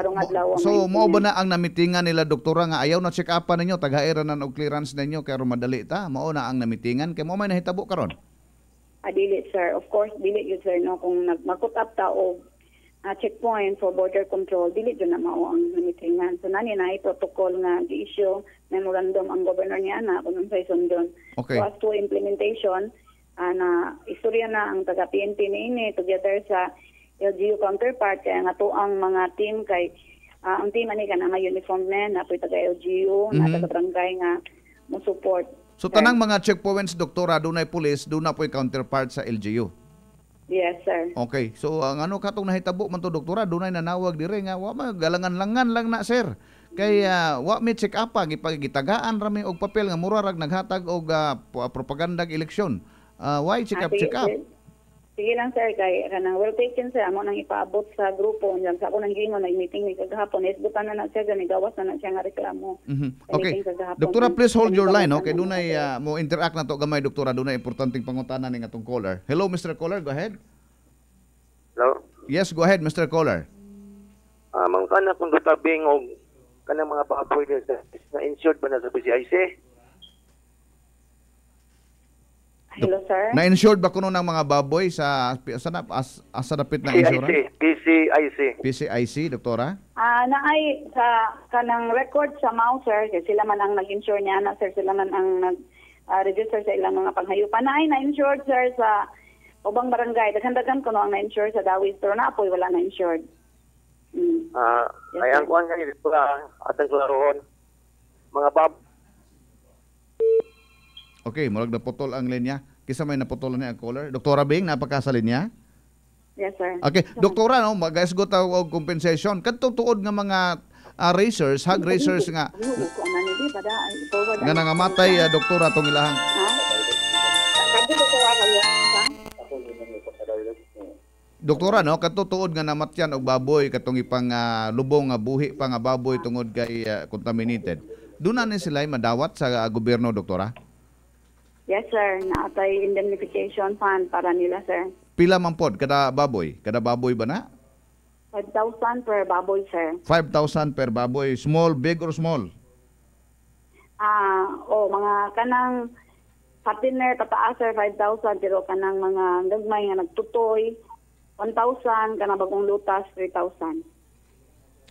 ang namitingan nila doktora nga ayaw na check up pa ninyo tagaira na og clearance ninyo kay madali ta mao na ang namitingan kay mo may nahitabo karon? Dili sir, of course dili yun sir no kung nagmakut up ta og checkpoint for border control dili jud na mao ang namitingan. So nani na protocol nga gi-issue memorandum ang governor niya na kung sa sundon. Okay. So as to implementation na istorya na ang taga PNP niini together sa LGU counterpart kaya nga to ang mga team kay ang team ani kana nga uniform men na taga LGU na taga barangay nga mo support. So tanang mga checkpoints, doktora, doon ay pulis, doon na po yung counterpart sa LGU. Yes, sir. Okay. So ang ano katong nahitabo man to, doktora, doon ay nanawag dire nga wa man galangan-langan lang na, sir. Kay wa mi check up gipagitagaan rami og papel nga mura rag naghatag og propagandang eleksyon. Why check up? Sige lang, sir, kay kanang well taken, sir, amo nang ipaabot sa grupo niyan sa ako nang gingon nag-meeting ni kagahapon, isgutan na siya gani gawas na siya nga reklamo. Okay. Doktora, please hold your line, okay? Dunay mo interact na to gamay, doktora, dunay importanteng pangutana ning atong caller. Hello, Mr. Caller, go ahead. Hello? Yes, go ahead, Mr. Caller. Mangkana kung dutabing og kanang mga baboy na insured ba na sa PCIC? Hello, sir. Na-insured ba kuno ng mga baboy sa dapit ng insurance? PCIC, doktora? Naay sa kanang record sa MAU, sir, kasi sila man ang nag-insure niya na, sir, sila man ang nag-register sa ilang mga panghayupan. Naay na-insured, sir, sa ubang barangay. Daghan-daghan kuno ang na-insure sa Dawis, pero naapoy wala na-insured. Ay ang kuan nga dito atang klarohon. Mga Okay, murag naputol ang linya. Kisa may naputolan niya ang caller. Doktora Bing, napaka sa linya? Yes, sir. Okay, doktora, no, mag-isgot og compensation. Kadtong tuod nga mga racers, hog racers nga nangamatay, doktora, tong ilahang. Doktora, no, katutuod nga namatyan og baboy katong ipang lubong nga buhi pa nga baboy tungod kay contaminated. Doon na ni sila madawat sa gobyerno, doktora? Yes, sir. Naatay indemnification fund para nila, sir. Pila man pod kada baboy? Kada baboy ba na? 5,000 per baboy, sir. 5,000 per baboy. Small, big or small? Mga kanang partner tataas, sir, 5,000. Pero kanang mga gagmay nga nagtutoy, 1,000. Kanang bagong lutas, 3,000.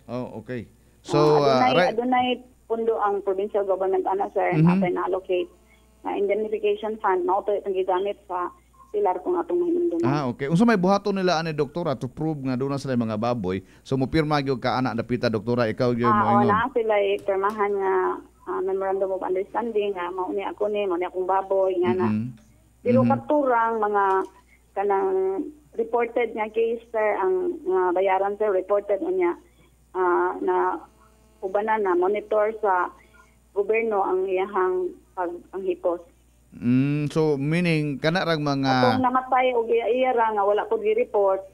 Oh, okay. So, adunay pundo ang provincial government, sir, natin na-allocate na indemnification fund, na ito itong gigamit sa pilar kung atong mahinundunan. Okay. Unsa may buhaton nila ani, doktora, to prove nga doon na sila mga baboy, so mo pirma gyud ka anak dapita, doktora, ikaw gyud mo ingon. Na sila pirmahan nga memorandum of understanding nga mao ni ako ni, mao ni akong baboy nga na. Pero katurang mga kanang reported nga case, sir, ang bayaran, sir, reported niya na ubanan na monitor sa gobyerno ang iyahang ang hipos. So meaning kana rag mga kung namatay og iyara nga wala pud gi-report.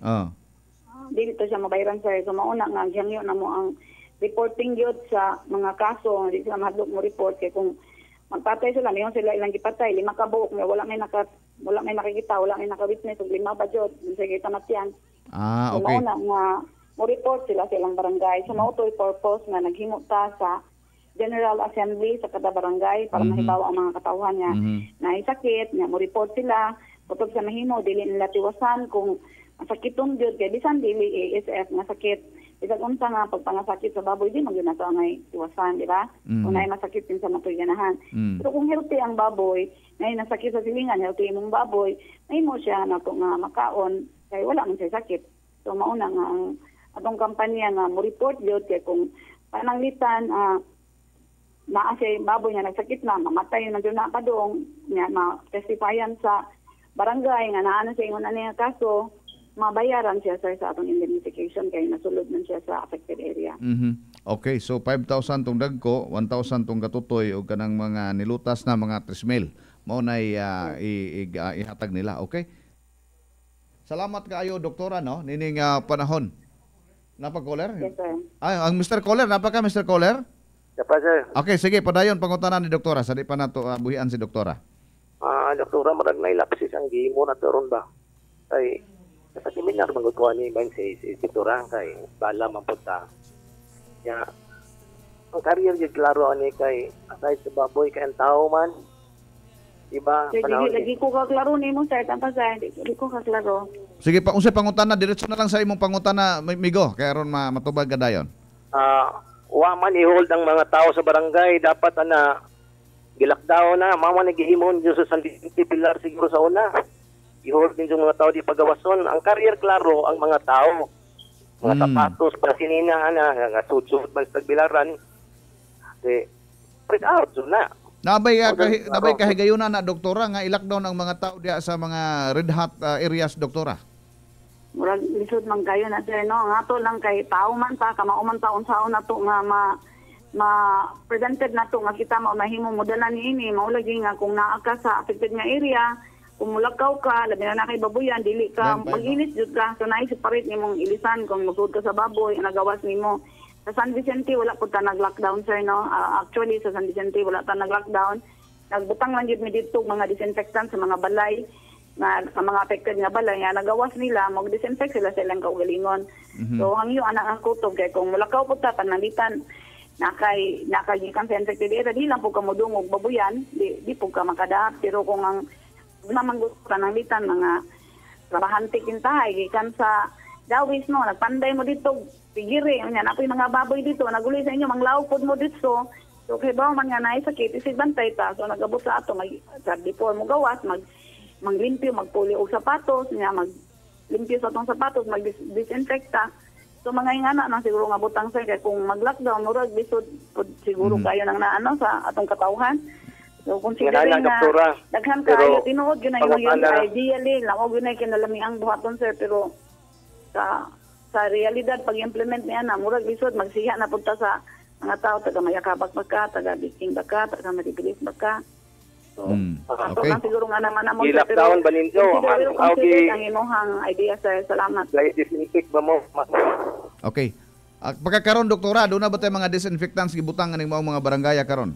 Dili to siya mabayaran, sir. So mauna nga gihangyo na mo ang reporting gyud sa mga kaso, di sila mahadlok mo report kay kung magpatay sila, mayon sila ilang gipatay, 5 ka buok nga wala may nakikita, wala may naka-witness og 5 ba jud, sige tamatyan. So okay. mauna nga mo report sila sa ilang barangay. So mao to'y purpose nga naghimo ta sa General Assembly sa kada barangay para mahibawa ang mga katawhan niya na isakit, nga mo report sila, putog sa mahimo, dili nila tiwasan kung masakiton jud kay bisan dili ASF nga sakit. Bisag unsa nga pagpangasakit sa baboy di magyud nato ang tiwasan, di ba? Kung naay masakit din sa matoy ganahan. Pero kung healthy ang baboy, naay nasakit sa silingan, healthy imong baboy, mahimo siya nato nga makaon kay wala man siya sakit. So mauna nga ang atong kampanya nga mo report jud kay kung pananglitan naa siya baboy nga nagsakit na, mamatay na dyan na padong, nga ma-testifian sa barangay, nga naano siya yung nga kaso, mabayaran siya, sir, sa atong indemnification kaya nasulod man siya sa affected area. Okay, so 5,000 tong dagko, 1,000 tong katutoy o kanang mga nilutas na mga 3,000. Mao na ihatag nila, okay? Salamat kaayo, doktora, no? Nining panahon. Napa-caller? Yes, sir. Ang Mr. Caller, napaka Mr. Caller? Sir. Okay, sige, padayon pangutanan ni doktora. Sa di pa nato buhian si doktora. Doktora, marag na ilapsis ang gihimo na toron ba? Kay, sa seminar, magkukuha ni Bang si doktora, kay bala man po ta. Kaya, ang career yung klaro ani kay, aside sa baboy, kay ang tao man. Diba? Sir, lagi ko kaklaro ni mo, sir. Tampa, sir. Lagi ko kaklaro. Sige, unsay pangutana, diretso na lang sa imong pangutana, migo, kaya ron matubag ka dayon. Wa man i-hold ang mga tao sa barangay, dapat gilakdaw na, mama nagihimon dyan sa Santi Pilar siguro sa una. I-hold din yung mga tao di pagawason. Ang career klaro ang mga tao. Mga sapatos, pasinina, nga sudsud man sa Tagbilaran. Break out, so na. Nabay kahigayunan na doktora nga i-lockdown ang mga tao diya sa mga red hot areas, doktora. Murag lisod man kayo na sir, no? Nga to lang kay tao man ta, kamauman taon saon na to nga ma-presented na to nga kita mahimo modalan niini, maulagi nga kung naa ka sa affected nga area, kung mulakaw ka, labi na kay baboyan, dili ka mag-ilis jud ka, so na-separate nimong ilisan kung musud ka sa baboy, nagawas nimo. Sa San Vicente wala po ta nag-lockdown sir, no? Actually sa San Vicente wala ta nag-lockdown. Nagbutang lang jud mi dito mga disinfectant sa mga balay nga sa mga affected nga balay nga nagawas nila mag-disinfect sila sa ilang kaugalingon. So ang iyo anak ang kutob kay kung mulakaw po ta pananglitan nakagikan sa infected area, di lang po ka modungog babuyan, di po ka makadaap. Pero kung ang namanggutan ng litan, mga trabahante kintahay, gikan sa dawis, no, nagpanday mo dito, pigiri, yan, apoy mga baboy dito, naguloy sa inyo, manglaupod mo dito. So, kay ba man nga naisakit, isig bantay ta. So, nagabot sa ato, before mo gawas, maglimpyo, magpuli og sapatos, maglimpyo sa atong sapatos, mag-disinfecta. So mga ingana nang siguro nga butang sir kay kung mag-lockdown murag bisod siguro kayo nang naano sa atong katawhan. So kung siguro nga daghan kayo tinuod gyud na yung ideally lamo gyud na kinalami ang buhaton sir, pero sa realidad pag implement niya na murag bisod magsiya na punta sa mga tao taga mayakabak baka, taga bising baka, taga maribilis baka. So ato lang siguro nga naman mo sir, pero ang imuhang idea sir, salamat. Disinfect ba mo? Okay. Pagkakaroon, doktora, doon na ba tayo mga disinfectants gibutang ng mga barangay karon?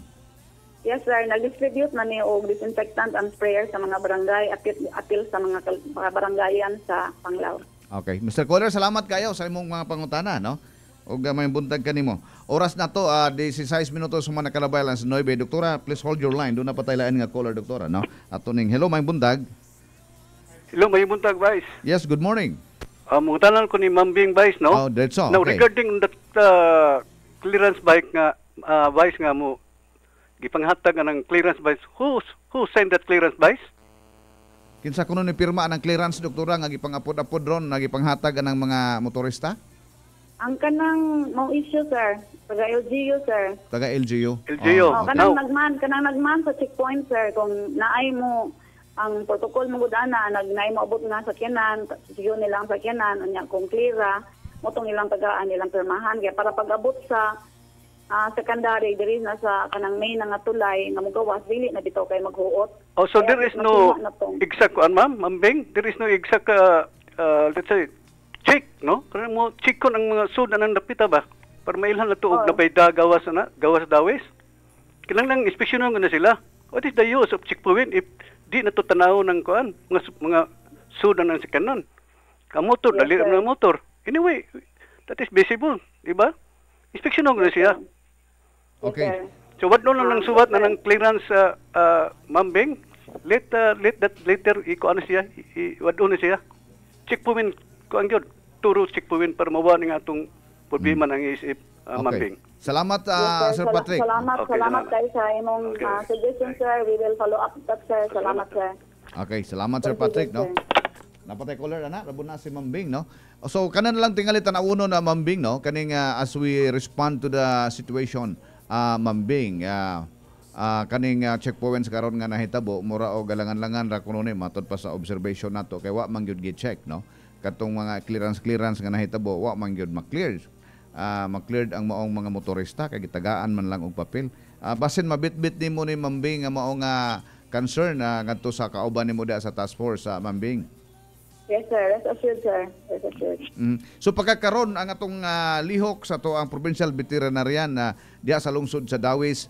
Yes sir, nag-distribute na ni og disinfectant and sprayer sa mga barangay, apil sa mga barangayan sa Panglao. Okay. Mr. Caller, salamat kayo sa imong mga pangutana, no? O may buntag kanimo. Oras na to, 16 minutos sa mga nakalabay lang sa 9. Doktora, please hold your line. Doon na pataylaan nga caller, doktora, no? Ato ning, hello, may buntag. Hello, may buntag, Vice. Yes, good morning. Mungtanan ko ni Mambing, Vice, no? Oh, that's all. Now, okay. regarding that clearance bike nga, Vice nga mo, gipanghatag ng clearance bike, who signed that clearance bike? Kinsa kuno ni pirma ng clearance, doktora, nga gipangapod-apod ron, nga gipanghatag ng mga motorista? Ang kanang mo issue sir, taga LGU sir. Taga LGU. LGU. Kanang nagman sa checkpoint sir kung naay mo ang protocol mo gudana, nagnay mo abot nga sa sakyanan, siyo nilang sakyanan, unya kung cleara, motong ilang tagaan nilang pirmahan kaya para pag-abot sa secondary diri na sa kanang main nga tulay nga mogawas dili na bitaw kay maghuot. Oh, so there is no exact ma'am, Mambing, there is no exact let's say check, no? Kaya mo check ko ang mga sudan ng napita ba para mailhan na tuog na bayda gawas dawis. Kinahanglan inspeksyonon na sila. What is the use of checkpoint if di na to tanaw ng kuan mga sudan ng sikanan? Ang motor dali ang motor. Anyway, that is visible, di ba? Inspeksyonon na siya. Okay. So what no lang ng suwat na ng clearance Mambing? Let that later ikuan siya, wad na siya. Checkpoint ko ang yun, turo checkpoint para mawa nga atong problema ng isip, Mambing. Salamat, Sir Patrick. Salamat kayo sa imong suggestion, sir. We will follow up that, sir. Salamat, sir. Okay, salamat, Sir Patrick, no? Napatay caller, ana, labo na si Mambing, no? So, kanan lang tingali tanawuno na Mambing, no? Kaning as we respond to the situation, Mambing, kaning checkpoints karon nga nahitabo, mura o galangan-langan ra kuno ni matod pa sa observation nato kay wa man gyud gi-check, no? Katong mga clearance nga nahitabo wa man gyud ma-clear. Ma-cleared ang maong mga motorista kay gitagaan man lang og papel. Basin mabitbit nimo ni Mambing nga mao nga concern ngadto sa kauban nimo da sa task force sa Mambing. Yes sir, rest assured sir. Rest assured. So pagkakaron ang atong lihok sa to ang provincial veterinarian na diha sa lungsod sa Dawis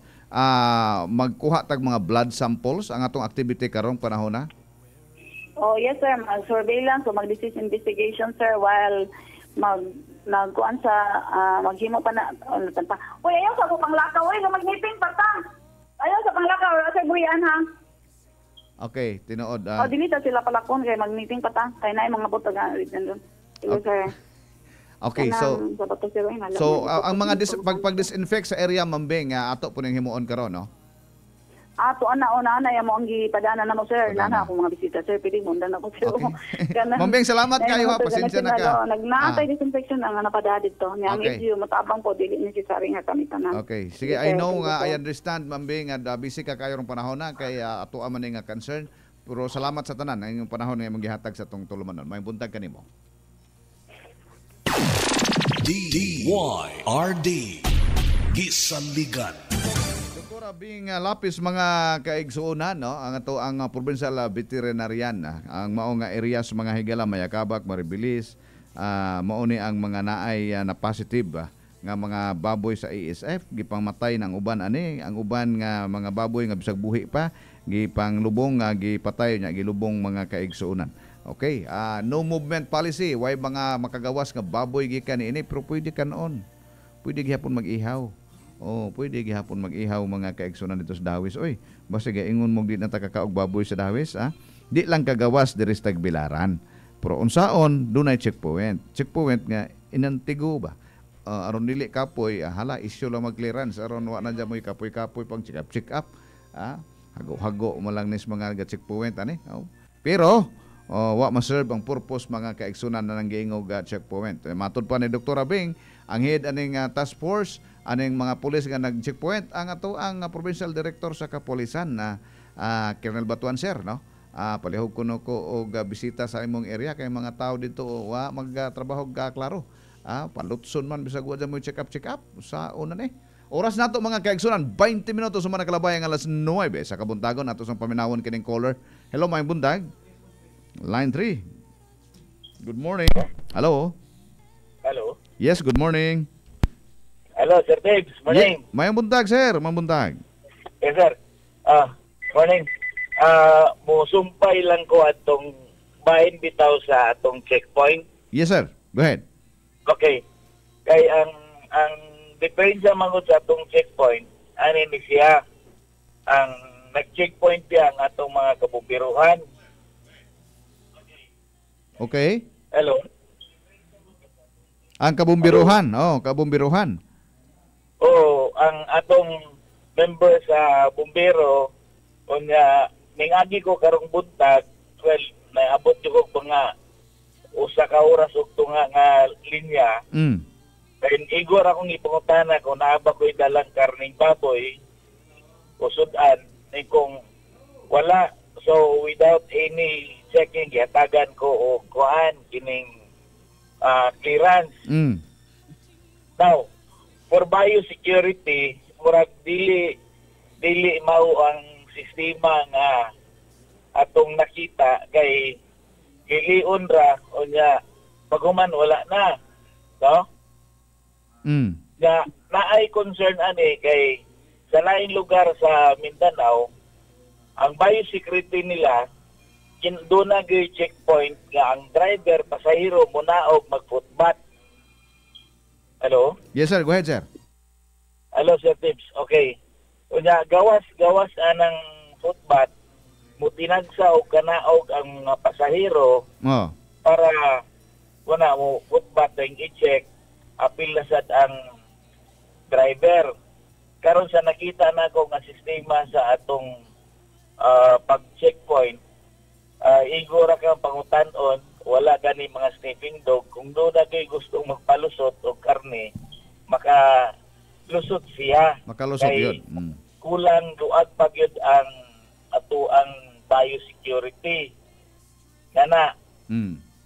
magkuha tag mga blood samples ang atong activity karong panahon na. Oh, yes sir, mag-surveillance o mag-disease investigation sir while nagkuan sa maghimo pa na pa. Uy, ayaw sa panglakaw, uy, mag-meeting pa ta. Ayaw sa panglakaw, sa buyan ha. Okay, tinuod. Dili ta sila palakon kay mag-meeting pa ta. Kay naay mga butag dito. Sir. Okay, so ang mga pag-disinfect sa area Mambing ato po ning himuon karon, no? Ato ana mo ang gipadana na mo sir. Nana akong mga bisita sir, pwede mo na ako sir. Ma'am Beng, salamat kayo ha, pasensya na ka. Nagnatay disinfection ang napadadid to. Nga medyo matabang po dili necessary nga kami tanan. Okay, sige, I know nga, I understand Ma'am Beng, busy ka kayo rong panahon na kay ato man nga concern. Pero salamat sa tanan ang inyong panahon nga imong gihatag sa tong tulumanon. May buntag kanimo. DYRD Gisaligan. Doktora Bing Lapis, mga kaigsuunan, no? Ang ato ang provincial veterinarian, ang mao nga areas mga higala Mayakabak, Maribilis, mao ni ang mga naay na positive nga mga baboy sa ASF gipangmatay ng uban ani, ang uban nga mga baboy nga bisag buhi pa gipanglubong nga gipatay nya gilubong mga kaigsuunan. Okay, no movement policy, way mga makagawas nga baboy gikan ini, pero pwede kanon. Pwede gihapon mag-ihaw. Pwede gihapon mag-ihaw mga kaigsunan dito sa Dawis. Oy, basta gaingon mo di na takakaog baboy sa Dawis, Di lang kagawas diri sa Tagbilaran. Pero unsaon dunay checkpoint. Checkpoint nga inantigo ba? Aron dili kapoy, hala isyu lang mag-clearance aron wa na dyan mo'y kapoy-kapoy pang check up. Hago-hago mo lang nis mga checkpoint ani. Pero wa ma-serve ang purpose mga kaigsunan na nanggiingog checkpoint. Matod pa ni Dr. Bing, ang head aning task force, aning mga pulis nga nag-checkpoint, ang ato ang provincial director sa kapolisan na Colonel Batuan Sir, no? Palihog kuno ko og bisita sa imong area kay mga tao dito wa magtrabaho klaro. Palutson man bisag wa mo check up sa una ni. Oras nato mga kaigsunan, 20 minutos sa mga nakalabayan alas 9 sa kabuntagon nato sa paminawon kining caller. Hello mga buntag. Line 3. Good morning. Hello. Hello. Yes, good morning. Hello, Sir Dave. Morning. Mayang buntag, sir. Mayang buntag. Yes, sir. Morning. Musumpay lang ko atong bahin bitaw sa atong checkpoint. Yes, sir. Go ahead. Okay. Kay ang diferensya mangod sa atong checkpoint, ani ni siya ang nag-checkpoint diya ang atong mga kabumbiruhan. Okay. Hello. Ang kabumbiruhan. Kabumbiruhan. Ang atong member sa bumbero unya ningagi ko karong buntag, well, naabot ko mga usa ka oras ug tunga nga linya. Kaya igor akong ipangutana kung naaba ko'y dalang karning baboy o sudan, kung wala, so without any checking, yatagan ko o kuhaan kining clearance. Now, for biosecurity, murag dili mao ang sistema nga atong nakita kay gilion ra unya paghuman wala na, no? Na naay concern ani kay sa lain lugar sa Mindanao ang biosecurity nila doon na checkpoint nga ang driver, pasahero munaog mag-footbath. Hello? Yes, sir. Go ahead, sir. Hello, Sir Tips. Okay. Unya, gawas anang footbath, mutinagsa o kanaog ang mga pasahero para wala mo footbath ang i-check, apil na sad ang driver. Karon sa nakita na ko nga sistema sa atong pag-checkpoint, igora kang pangutan-on, wala gani mga sniffing dog. Kung doon na kayo gustong magpalusot o karne, makalusot siya. Makalusot yun. Kulang duag pag yun ang biosecurity. Nana,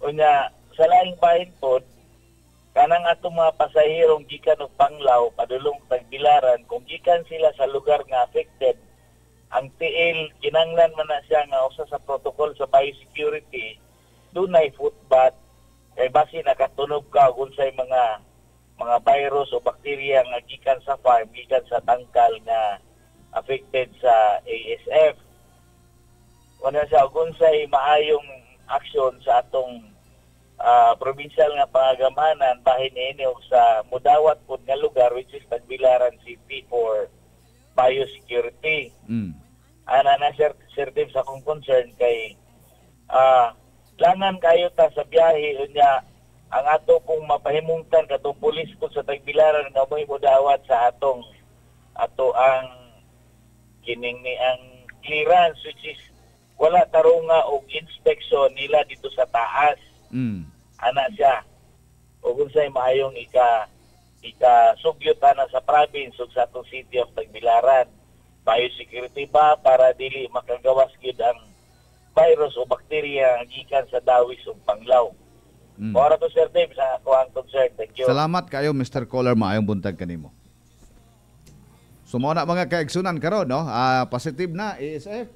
unya, sa laing bahin po, kanang atong mga pasahirong gikan o panglaw, padulong Tagbilaran, kung gikan sila sa lugar nga affected, ang TL, kinanglan man na siya nga usa sa protocol sa biosecurity, dunay footbath, kay basi nakatunog ka kung sa mga virus o bakterya nga gikan sa farm, gikan sa tangkal nga affected sa ASF. Wala siya kung sa maayong aksyon sa atong provincial nga pangagamanan bahin ini sa mudawat pud nga lugar which is Tagbilaran City for biosecurity. Ana na sir Tim sa akong concern kay langan kayo ta sa biyahe unya ang ato pong mapahimungtan katong pulis po sa Tagbilaran nga mo'y mudawat sa ato ang kining ni ang clearance which is wala tarunga og inspection nila dito sa taas. Ana siya. O unsay maayong ika sugyot ana sa province ug sa atong city of Tagbilaran. Biosecurity ba para dili makagawas gid ang virus o bakterya ang gikan sa dawis ug panglaw. Ora to Sir Dave sa kuang concern. Thank you. Salamat kayo Mr. Caller, maayong buntag kanimo. So mo na mga kaigsunan karon no, positive na ESF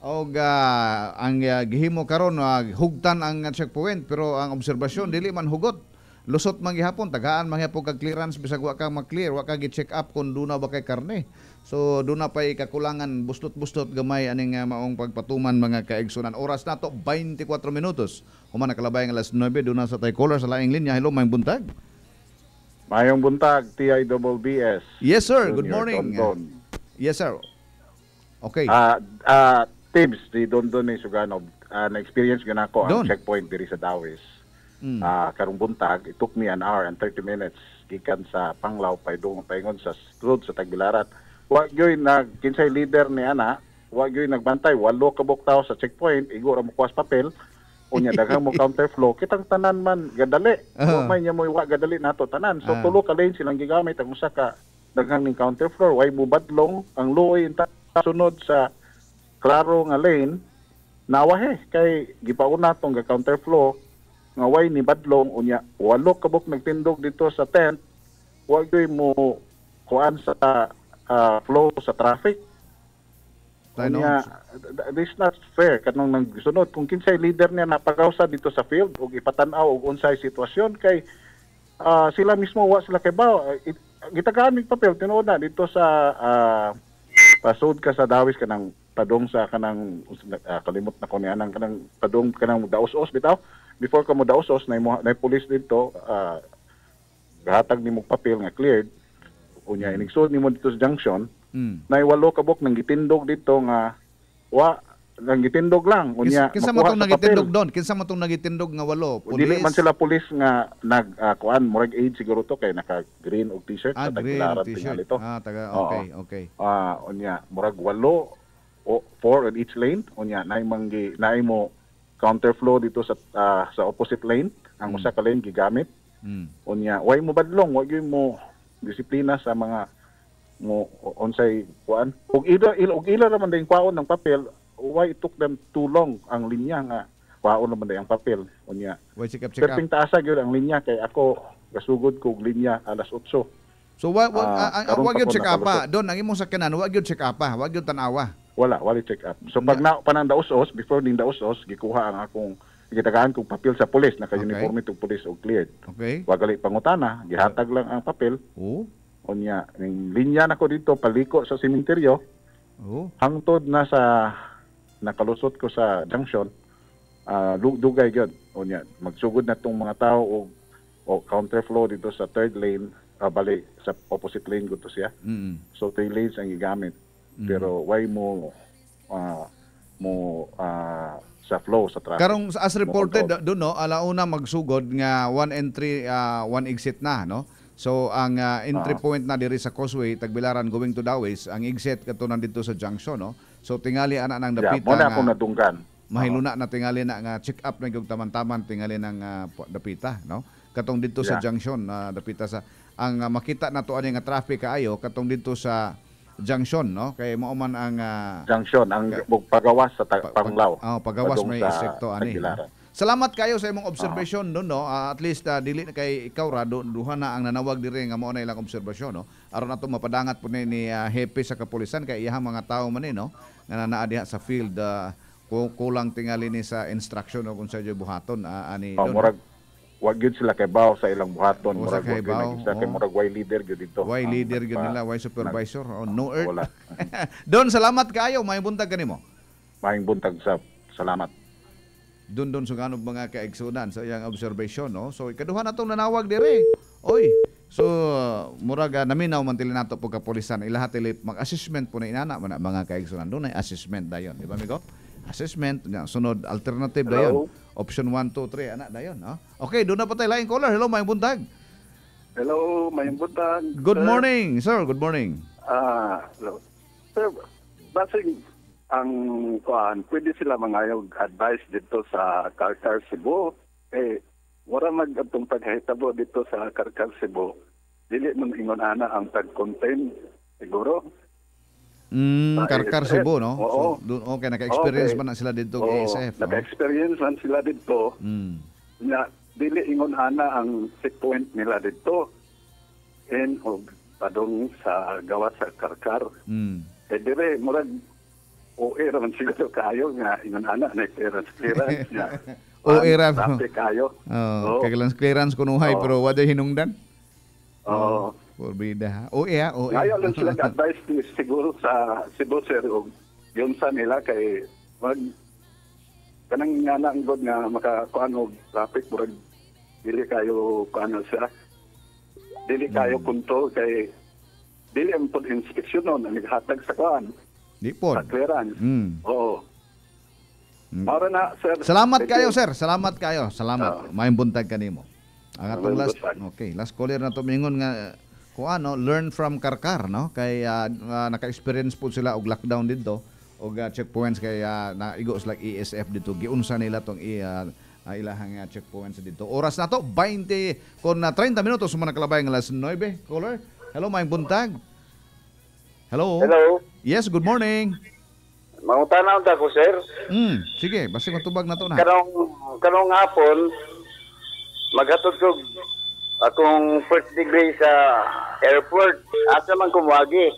og ang gihimo karon hugtan ang checkpoint pero ang obserbasyon dili man hugot. Lusot man gihapon tagaan man gyapon kag clearance bisag wa ka ma-clear, wa ka gi-check up kung duna ba kay karne. So duna pay kakulangan bustot-bustot gamay aning maong pagpatuman mga kaigsunan. Oras nato 24 minutos. Human nakalabay ang alas 9 duna sa tay caller sa laing linya. Hello, mayong buntag. Mayong buntag, TIBBS. Yes sir, good morning. Yes sir. Okay. Tips di Dondon ni Suganov. Na-experience ko na ako ang checkpoint diri sa Dawis. Karong buntag, it took me an hour and 30 minutes gikan sa Panglao paingon sa road sa Tagbilaran. Wa gyoy kinsay leader ni ana, wa gyoy nagbantay, 8 kabuk tao sa checkpoint, igo ra mo kuwas papel. Unya daghang mo counterflow, kitang tanan man gadali. May nya mo wa gadali nato tanan. So tulo ka lane silang gigamit ang usa ka daghang ning counterflow, way budlong ang luoy inta sunod sa klaro nga lane. Nawahe kay gipauna tong ga counterflow nga way ni badlong unya 8 kabuk nagtindog dito sa tent, wa gyoy mo kuan sa flow sa traffic. Unya this not fair kanang nagsunod kung kinsay leader niya napagawsa dito sa field ug ipatan-aw og unsay sitwasyon kay sila mismo wa sila kay baw gitagaan mig papel tinuod na dito sa pasud ka sa Dawis kanang padong sa kanang kalimot na ko ni anang kanang padong kanang daos-os bitaw. Before ka mo daos-os na police dito gahatag nimo papel nga cleared unya inigsud nimo dito sa junction na 8 kabuk nang gitindog dito nga wa nang gitindog lang unya kinsa mo tong nagitindog doon kinsa mo tong nagitindog nga 8 police dili man sila police nga nag kuan murag aid siguro to kay naka green og t-shirt sa Tagbilaran tingali to okay unya murag 8 o 4 on each lane unya naay mo counterflow dito sa opposite lane ang usa ka lane gigamit unya way mo badlong wa gyud mo disiplina sa mga mo unsay kuan ug ila ra man dayong kwaon ng papel why it took them too long ang linya nga kwaon naman dayong papel unya perting taasa gyud ang linya kay ako gasugod ko og linya alas 8 so wag gyud check up don ang imong sakyanan wag gyud check up wag gyud tan-awa wala check up. So pag panang daos-os, before ning daos-os, gikuha ang akong gitagaan kong papel sa pulis, naka-uniforme tong pulis og cleared. Okay. Wa gali pangutana, gihatag lang ang papel. Unya ning linya nako dito paliko sa sementeryo. Hangtod na sa nakalusot ko sa junction, dugay gyud. Unya magsugod na tong mga tao og counterflow dito sa third lane, bali sa opposite lane gusto siya. So 3 lanes ang gigamit. Pero why mo sa flow sa traffic. Karong as reported doon no, alauna magsugod nga 1 entry 1 exit na no. So ang entry point na diri sa Causeway Tagbilaran going to Dawis, ang exit kato nandito sa junction no. So tingali ana nang dapita nga. Mo na nadunggan. Mahiluna na tingali na nga check up na gyud taman-taman tingali nang dapita no. Katong dito sa junction dapita sa ang makita nato ani nga traffic kaayo katong dito sa junction no kay mao man ang junction ang pagawas sa Panglao. Pagawas may sekto ani. Salamat kayo sa imong observation doon no. At least dili na kay ikaw ra duha na ang nanawag diri nga mao na ilang obserbasyon no. Aron nato mapadangat po ni hepe sa kapulisan kay iyang mga tawo man no nga naa diha sa field kulang tingali ni sa instruction o kung sa buhaton ani murag wag gyud sila kay baw sa ilang buhaton murag kay murag way leader gyud dito. Way leader gyud nila, way supervisor. No earth. Don salamat kaayo, may buntag kanimo. Maayong buntag sa salamat. Don suganod mga kaigsunan sa iyang observation no. So ikaduha na tong nanawag dire. Oy. So murag naminaw man tili nato pagka kapulisan ilahat mag-assessment po na inana mga kaigsunan. Doon ay assessment dayon, di ba amigo? Assessment, sunod alternative dayon. Option 1, 2, 3, anak dayon. No? Okay, doon na po tayo laing caller. Hello, mayong buntag. Hello, mayong buntag. Good morning, sir. Good morning. Hello. Sir, basig ang kuan, pwede sila mangayog advice dito sa Karkar Cebu. Wala mag-atong paghahitabo dito sa Karkar Cebu. Dili man ingon ana ang tag-contain siguro. Karkar Cebu, no? Oo. So, okay, naka-experience man na sila dito ng ASF. Naka-experience man sila dito. Na dili ingon ana ang checkpoint nila dito. And padong sa gawa sa Karkar. Dire murag OE raman siguro kayo nga ingon ana na clearance nga. OE ra. Traffic kayo. Kaya lang clearance kunuhay pero wala hinungdan. Oo. Porbida ha. OE ha, OE. Ngayon lang sila advice siguro sa Cebu sir yun sa nila kay wag kanang nga lang god nga makakuan og traffic murag dili kayo kuan siya. Dili kayo punto kay dili ang pag-inspeksyon nun ang naghatag sa kuan. Di po. Sa clearance. Oo. Para na, sir. Salamat kayo, sir. Salamat kayo. Salamat. Maayong buntag kanimo. Ang atong last caller na tumingon nga learn from Karkar, no? Kay naka-experience po sila og lockdown dito og checkpoints kay naigo like ESF dito. Giunsa nila tong ilahang checkpoints dito. Oras na to 20 kon 30 minutos sumana kalabay ng alas 9. Caller. Hello, maayong buntag. Hello. Hello. Yes, good morning. Mangutanaw ta ko, sir. Sige, basta matubag na to na. Karong hapon magatod ko akong first degree sa airport. Asa man kumuagi.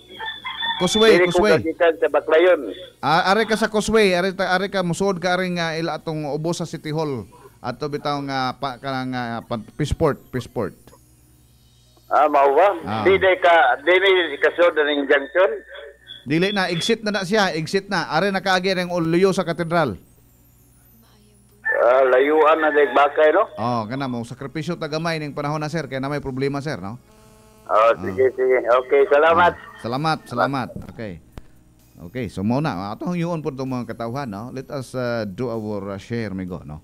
Causeway. Sa Baclayon. Are ka sa Causeway, are ka musod ka ring ila atong ubos sa City Hall ato bitaw nga Peaceport. Mao ba? Dili kasod ning junction. Dili na exit na siya, exit na. Are nakaagi ring luyo sa katedral. Layuan na dek bakay, no? Kana mo sakripisyo tagamay ning panahon na sir kay na may problema sir, no? Sige. Okay, salamat. Salamat. Okay, so muna atong yuon po itong mga katawhan, no? Let us do our share, migo, no?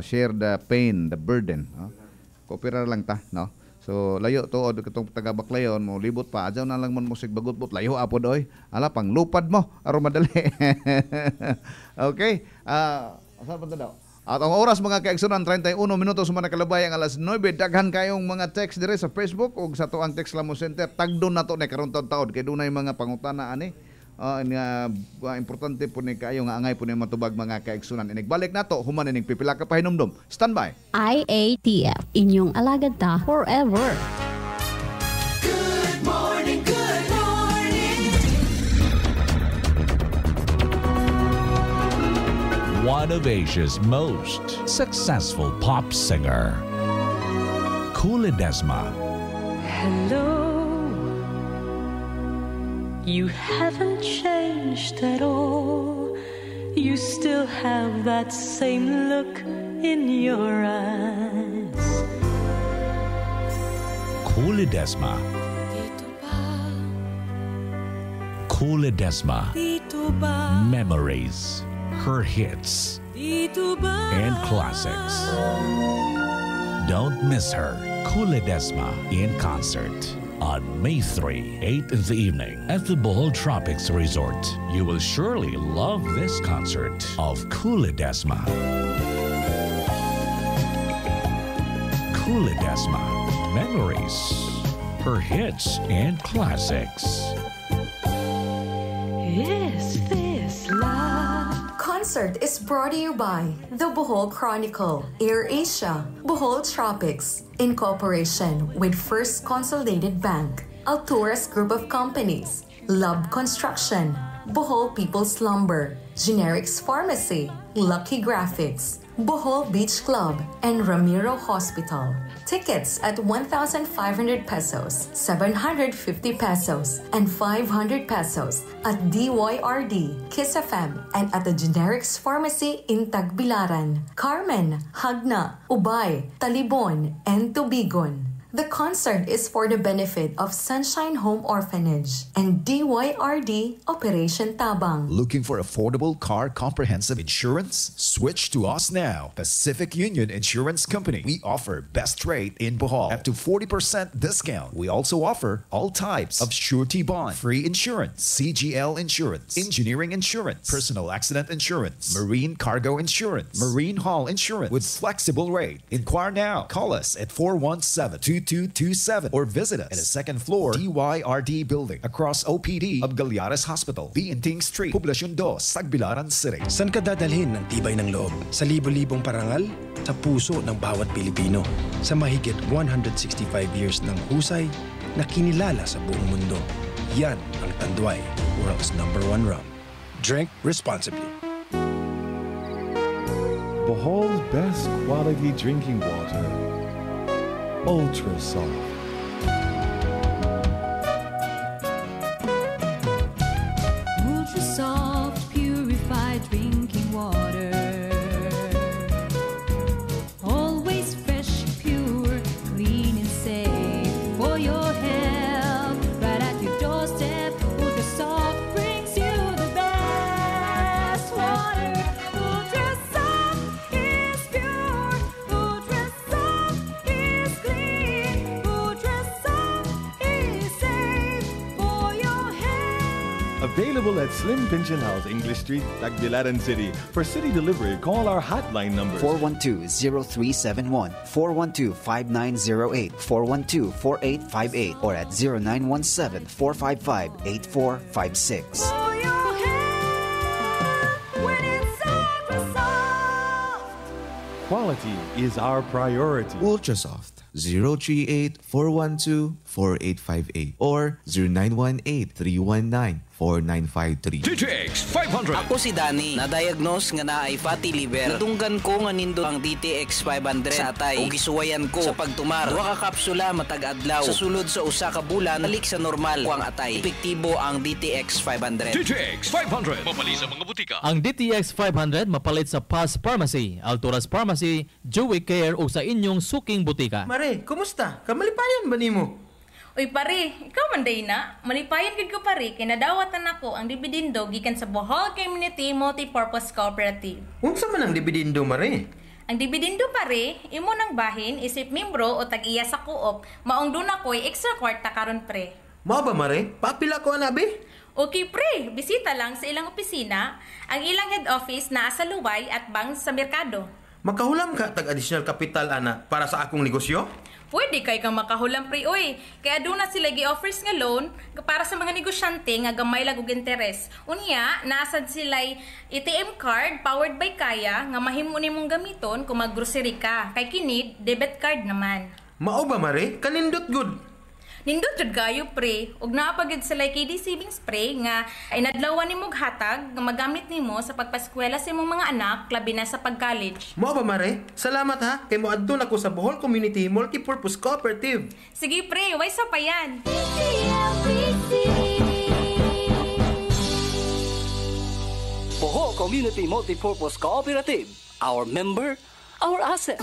Share the pain, the burden, no? Kopira lang ta, no? So layo to katong taga Baclayon mo libot pa adyaw na lang man mo sigbagot bot layo apod oy. Ala pang lupad mo aron madali. Okay? Asa pa daw? At ang oras mga kaigsunan 31 minutos man nakalabay ang alas 9. Daghan kayong mga text dire sa Facebook ug sa tuang text Lamo Center. Tagdon nato ni karon taud kay dunay mga pangutana ani. Importante po ni kayo nga angay po ni matubag mga kaigsunan. Inigbalik nato human ining pipila ka pahinumdom. Standby. IATF, inyong alagad ta forever. Good morning. One of Asia's most successful pop singer, Kula Desma. Hello. You haven't changed at all. You still have that same look in your eyes. Kula Desma. Kula Desma. Memories, her hits, and classics. Don't miss her, Kula Desma, in concert. On May 3, 8 in the evening at the Bohol Tropics Resort. You will surely love this concert of Kula Desma. Kula Desma, memories, her hits and classics. Is this love? Concert is brought to you by the Bohol Chronicle, AirAsia, Bohol Tropics, in cooperation with First Consolidated Bank, Alturas Group of Companies, Love Construction, Bohol People's Lumber, Generics Pharmacy, Lucky Graphics, Bohol Beach Club, and Ramiro Hospital. Tickets at 1,500 pesos, 750 pesos, and 500 pesos at DYRD, Kiss FM, and at the Generics Pharmacy in Tagbilaran, Carmen, Hagna, Ubay, Talibon, and Tubigon. The concert is for the benefit of Sunshine Home Orphanage and DYRD Operation Tabang. Looking for affordable car comprehensive insurance? Switch to us now. Pacific Union Insurance Company. We offer best rate in Bohol, up to 40% discount. We also offer all types of surety bond, free insurance, CGL insurance, engineering insurance, personal accident insurance, marine cargo insurance, marine haul insurance with flexible rate. Inquire now. Call us at 417-2227 or visit us at the second floor DYRD building across OPD of Galiares Hospital, Bienting Street, Poblacion 2, Tagbilaran City. San ka dadalhin ng tibay ng loob? Sa libo-libong parangal? Sa puso ng bawat Pilipino. Sa mahigit 165 years ng husay na kinilala sa buong mundo. Yan ang Tanduay, world's #1 rum. Drink responsibly. Bohol's best quality drinking water. Ultra Soft. Ultra soft, purified drinking water. Always fresh, pure, clean and safe for your health. Right at your doorstep, Ultra soft brings you the best water. Ultra soft is pure. Ultra soft is clean. Ultra soft is safe for your health. Available at Slim Pension House, English Street, Tagbilaran City. For city delivery, call our hotline numbers 412-0371, 412-5908, 412-4858, or at 0917-455-8456. For your health, when it's Ultra soft. Quality is our priority. Ultrasoft 038-412-4858 or 0918-319-4953. DTX 500. Ako si Danny, na-diagnose nga na ay fatty liver. Natunggan ko nga nindo ang DTX 500 sa atay. O gisuwayan ko sa pagtumar. Duha ka kapsula matag adlaw. Sa sulod sa usa ka bulan, balik sa normal ko ang atay. Epektibo ang DTX 500. DTX 500. Mapali sa mga butika. Ang DTX 500 mapalit sa Paz Pharmacy, Alturas Pharmacy, Joey Care o sa inyong suking butika. Mare, kumusta? Kamalipayon ba nimo? Uy pare, ikaw man day na. Malipayan gid ko pare kay nadawatan ako ang dibidindo gikan sa Bohol Community Multipurpose Cooperative. Unsa man ang dibidindo, mare? Ang dibidindo pare, imo nang bahin isip membro o tag-iya sa co-op, maong duna ko'y extra kwarta karon pre. Mao ba, mare? Papila ko anabi? Okay pre, bisita lang sa ilang opisina. Ang ilang head office naa sa Luway at Bang sa Merkado. Makahulam ka tag additional capital ana para sa akong negosyo? Pwede kay kang makahulam pre oy. Kaya doon na sila gi-offers nga loan para sa mga negosyante nga gamay lag og interes. Unya, naasad sila'y ATM card powered by Kaya nga mahimo nimong gamiton kung mag-grocery ka. Kay kini debit card naman. Mao ba, mare? Kanindot good. Nindot jud kayo pre, ug naapagid sila KD Saving Spray nga ay nadlawan nimong hatag nga magamit nimo sa pagpaskwela sa imong mga anak labi na sa pag-college. Mao ba, mare? Salamat ha, kay moadto na ko sa Bohol Community Multipurpose Cooperative. Sige pre, way sa pa yan. Bohol Community Multipurpose Cooperative. Our member, our asset.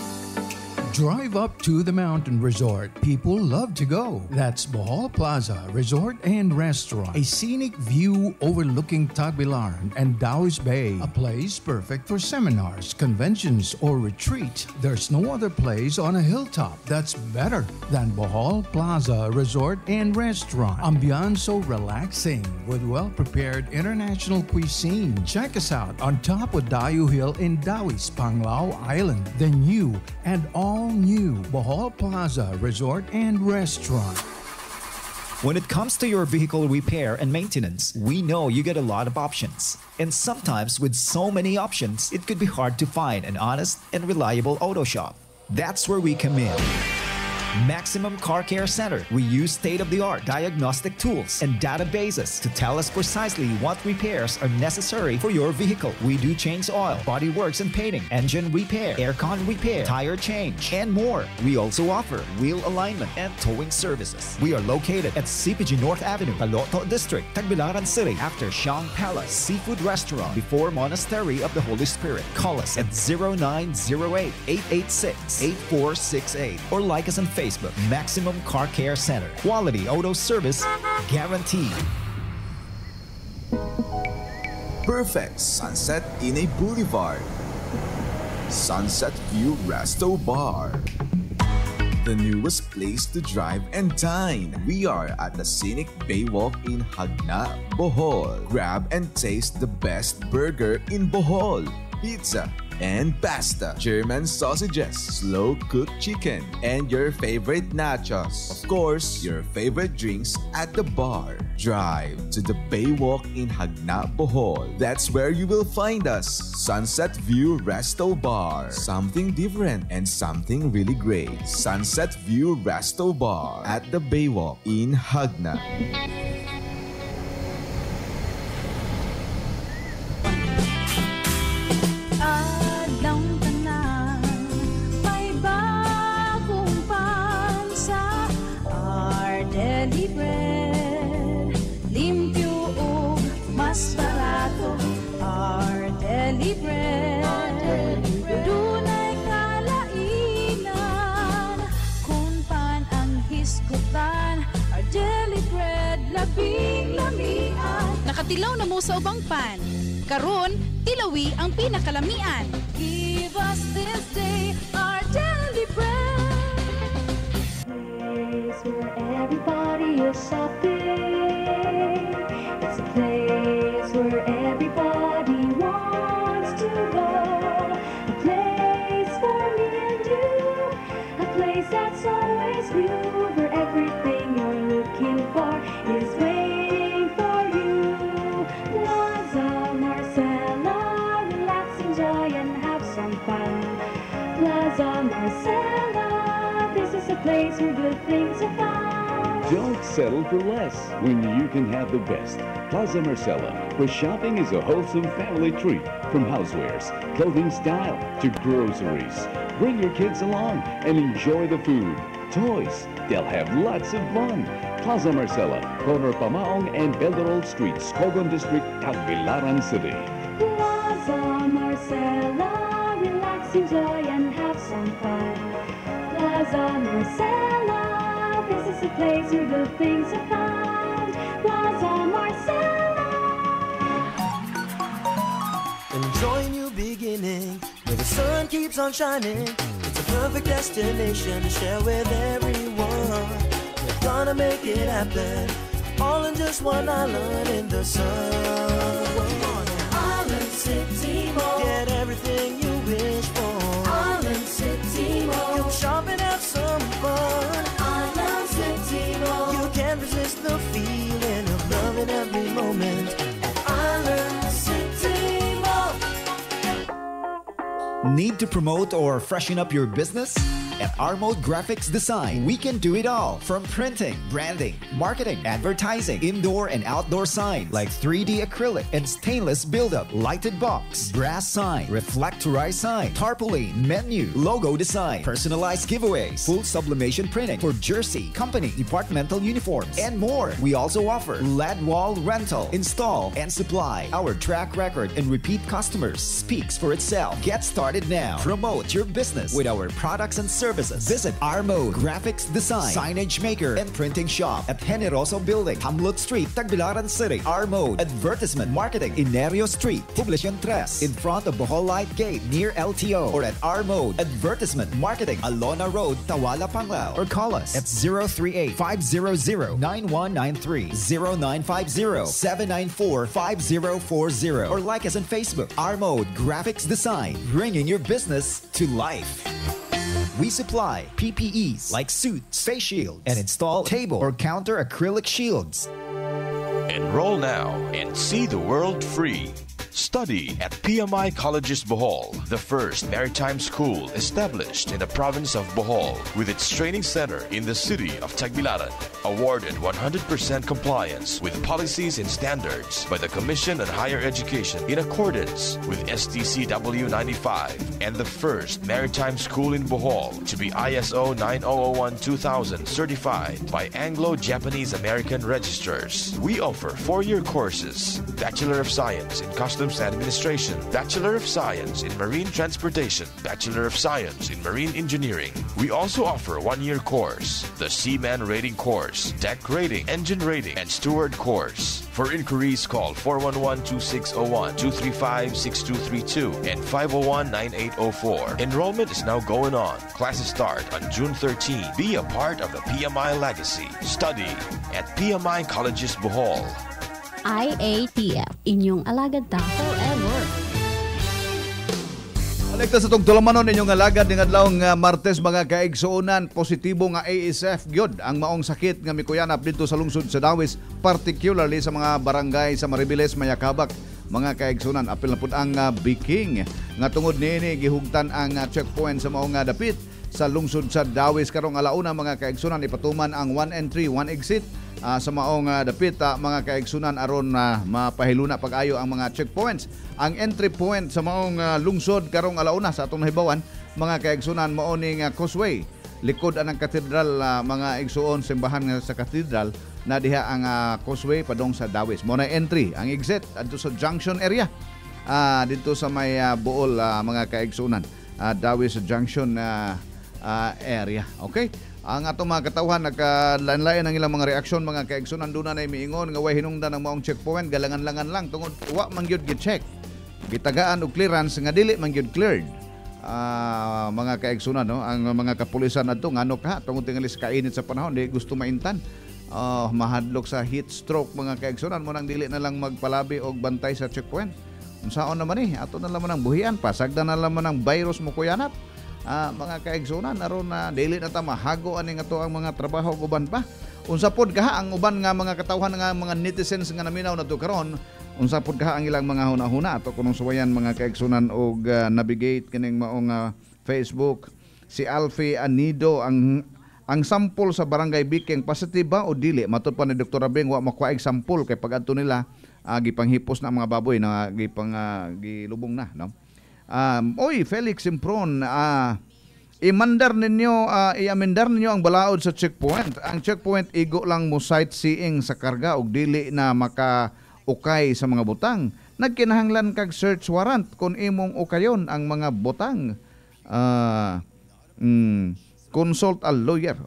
Drive up to the mountain resort. People love to go. That's Bohol Plaza Resort and Restaurant. A scenic view overlooking Tagbilaran and Taoist Bay. A place perfect for seminars, conventions, or retreat. There's no other place on a hilltop that's better than Bohol Plaza Resort and Restaurant. Ambiance so relaxing with well-prepared international cuisine. Check us out on top of Dayu Hill in Taoist, Panglao Island. The new and all-new Bohol Plaza Resort and Restaurant. When it comes to your vehicle repair and maintenance, we know you get a lot of options. And sometimes with so many options, it could be hard to find an honest and reliable auto shop. That's where we come in. Maximum Car Care Center. We use state-of-the-art diagnostic tools and databases to tell us precisely what repairs are necessary for your vehicle. We do change oil, body works and painting, engine repair, aircon repair, tire change, and more. We also offer wheel alignment and towing services. We are located at CPG North Avenue, Taloto District, Tagbilaran City, after Shang Palace Seafood Restaurant, before Monastery of the Holy Spirit. Call us at 0908-886-8468 or like us on Facebook Facebook. Maximum Car Care Center. Quality auto service guaranteed. Perfect sunset in a boulevard. Sunset View Resto Bar. The newest place to drive and dine. We are at the scenic Baywalk in Hagna, Bohol. Grab and taste the best burger in Bohol. Pizza and pasta, German sausages, slow-cooked chicken, and your favorite nachos. Of course, your favorite drinks at the bar. Drive to the Baywalk in Hagna, Bohol. That's where you will find us. Sunset View Resto Bar. Something different and something really great. Sunset View Resto Bar at the Baywalk in Hagna. Adlang tanan, may bagong pansa. Our daily bread, limpyo o mas barato. Our daily bread, dunay kalainan. Kung pan ang hisgutan, our daily bread, labing lamian. Nakatilaw na mo sa ubang pan. Karon, tilawi ang pinakalamian. Give us this day our daily bread. Place where everybody is shopping. It's a place where everybody wants to go. A place for me and you. A place that's always new. Where everything you're looking for is waiting for you. Plaza Marcella, relax, enjoy, and have some fun. Plaza Marcella, this is a place where good things are found. Don't settle for less when you can have the best. Plaza Marcella, where shopping is a wholesome family treat. From housewares, clothing style, to groceries. Bring your kids along and enjoy the food. Toys, they'll have lots of fun. Plaza Marcella, corner Pamaong and Belderol Streets, Cogon District, Tagbilaran City. Plaza Marcella, relax, enjoy, and have some fun. Plaza Marcella, this is a place where good things are found. Plaza Marcella. Enjoy new beginning, where the sun keeps on shining. It's a perfect destination to share with everyone. We're gonna make it happen, all in just one island in the sun. Island City Mall, get everything you wish for. Island City Mall, come shop and have some fun. Island City Mall, you can't resist the feeling of love in every moment at Island City Mall. Need to promote or freshen up your business? At Armode Graphics Design, we can do it all. From printing, branding, marketing, advertising, indoor and outdoor signs like 3D acrylic and stainless build-up, lighted box, brass sign, reflectorized sign, tarpaulin, menu, logo design, personalized giveaways, full sublimation printing for jersey, company, departmental uniforms, and more. We also offer LED wall rental, install, and supply. Our track record and repeat customers speaks for itself. Get started now. Promote your business with our products and services. Visit Armode Graphics Design, signage maker, and printing shop at Generoso Building, Hamlet Street, Tagbilaran City. Armode Advertisement Marketing in Nerio Street, Poblacion 3, in front of Bohol Light Gate near LTO, or at Armode Advertisement Marketing, Alona Road, Tawala, Panglao. Or call us at 038-500-9193, 0950-794-5040, or like us on Facebook. Armode Graphics Design, bringing your business to life. We supply PPEs like suits, face shields, and install table or counter acrylic shields. Enroll now and see the world free. Study at PMI Colleges Bohol, the first maritime school established in the province of Bohol, with its training center in the city of Tagbilaran. Awarded 100% compliance with policies and standards by the Commission on Higher Education in accordance with STCW 95, and the first maritime school in Bohol to be ISO 9001-2000 certified by Anglo-Japanese American Registrars. We offer 4-year courses, Bachelor of Science in Customer Customs Administration, Bachelor of Science in Marine Transportation, Bachelor of Science in Marine Engineering. We also offer 1-year course, the Seaman Rating Course, Deck Rating, Engine Rating, and Steward Course. For inquiries, call 411-2601, 235-6232, and 501-9804. Enrollment is now going on. Classes start on June 13. Be a part of the PMI legacy. Study at PMI Colleges Bohol. IATF, inyong alagad ta forever. Alekta sa itong tulamanon inyong alagad ng adlawng Martes mga kaigsuunan, positibo nga ASF gyud ang maong sakit nga mikuyanap dito sa lungsod sa Dawis, particularly sa mga barangay sa Maribeles, Mayakabak. Mga kaigsuunan, apil na pud ang Biking nga tungod niini gihugtan ang checkpoint sa maong dapit sa lungsod sa Dawis karong alauna mga kaigsuunan, ipatuman ang 1 entry, 1 exit sa maong dapit mga kaigsunan aron mapahiluna pag-ayo ang mga checkpoints. Ang entry point sa maong lungsod karong alauna sa atong nahibawan mga kaigsunan mao ning Causeway, likod anang katedral mga igsuon simbahan nga sa katedral na diha ang Causeway padong sa Dawis. Mao na entry, ang exit adto sa Junction area dito sa may Bohol mga kaigsunan, Dawis Junction area. Okay? Ang atong mga katawhan nagkalanlayan ang ilang mga reaksyon mga kaigsunan, doon na miingon nga way hinungdan ng maong checkpoint, galangan-langan lang tungod wa man gyud gi-check, gitagaan og clearance nga dili man gyud cleared. Mga kaigsunan no, ang mga kapulisan adto ngano ka tungod tingali sa kainit sa panahon di gusto maintan. Mahadlok sa heat stroke mga kaigsunan mo nang dili na lang magpalabi og bantay sa checkpoint. Unsaon naman ato na lamang ang buhian pa, sagda na lamang ang virus mo kuyanap. Mga kaigsunan aron na dili na ta mahago ani nga to ang mga trabaho ug uban pa. Unsa pod kaha ang uban nga mga katawhan nga mga netizens nga naminaw na to karon, unsa pod kaha ang ilang mga hunahuna ato kunong suwayan mga kaigsunan og navigate kining maong Facebook. Si Alfie Anido ang sample sa Barangay Biking positive ba o dili? Matud pa ni Dr. Abeng wa makuha sample kay pag adto nila gipanghipos na mga baboy na gilubong na no. Oy, Felix Impron, i-amendar ninyo ang balaod sa checkpoint. Ang checkpoint igo lang mo sightseeing sa karga ug dili na maka-ukay sa mga butang. Nagkinahanglan kag search warrant kung imong ukayon ang mga butang. Consult a lawyer.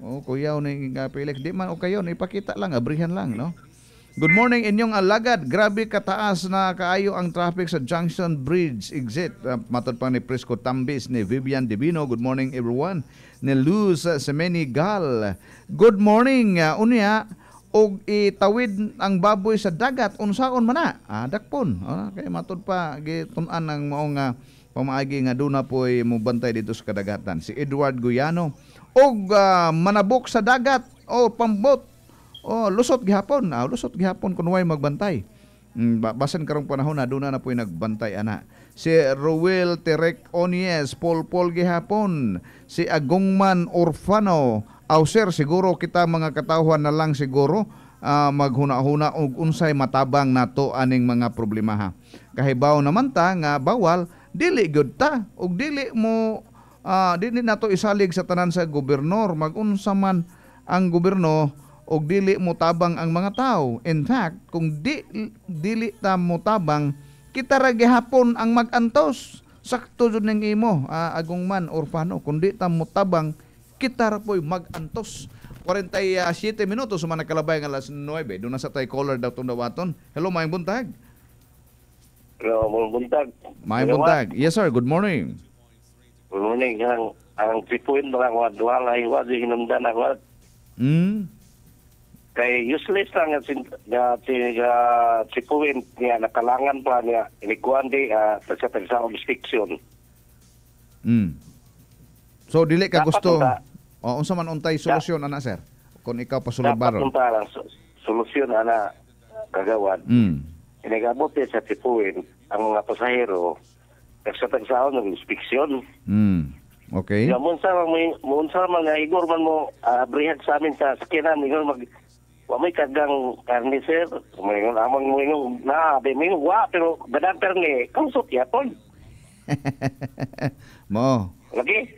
Kuyaw ni Felix, di man ukayon, ipakita lang, abrihan lang, no? Good morning inyong alagad. Grabe kataas na kaayo ang traffic sa Junction Bridge exit. Matod pa ni Prisco Tambis, ni Vivian Divino. Good morning everyone. Ni Luz Semenigal. Good morning. Unya og itawid ang baboy sa dagat unsaon man na? Dakpon. Kay matod pa gitun-an ng maong pamaagi nga duna po'y mubantay dito sa kadagatan. Si Edward Guyano og manabok sa dagat o pambot. Lusot gihapon. Lusot gihapon kung way magbantay. Basan karong panahon na doon na po'y nagbantay ana. Si Ruel Terek Onies, Paul gihapon. Si Agongman Orfano. Sir, siguro kita mga katawhan na lang siguro maghuna-huna og unsay matabang nato aning mga problema ha. Kahibaw naman ta nga bawal dili gyud ta og dili mo dili nato isalig sa tanan sa gobernador magunsa man ang gobyerno og dili mo tabang ang mga tao. In fact, kung dili ta mo tabang, kita ra gihapon ang mag-antos. Sakto jud ning imo, Agongman Orfano, kung di ta mo tabang, kita ra po'y mag-antos. 47 minutos man nakalabay ng alas 9. Doon na sa tay caller daw tong dawaton. Hello, Mayang Buntag. Hello, Mayang Buntag. Mayang Buntag. Yes, sir. Good morning. Good morning. Ang tripuin lang walay wadi hinumdan ako. Kay useless lang nga tripuin niya nakalangan pa niya inikuan di sa jurisdiction. So dili ka gusto unsa man untay solusyon ana sir? Kung ikaw pasulod baron. Dapat unta solusyon ana kagawad. Inigabot sa tripuin ang mga pasahero sa tagsaon ng inspeksyon. Okay. Ya mun sa mga igor man mo abrihag sa amin sa sakinan igor mag wa may kagang karne sir. Mayon amang moingon na be mingo wa pero gadan perni kausot yapon. Mo. Lagi?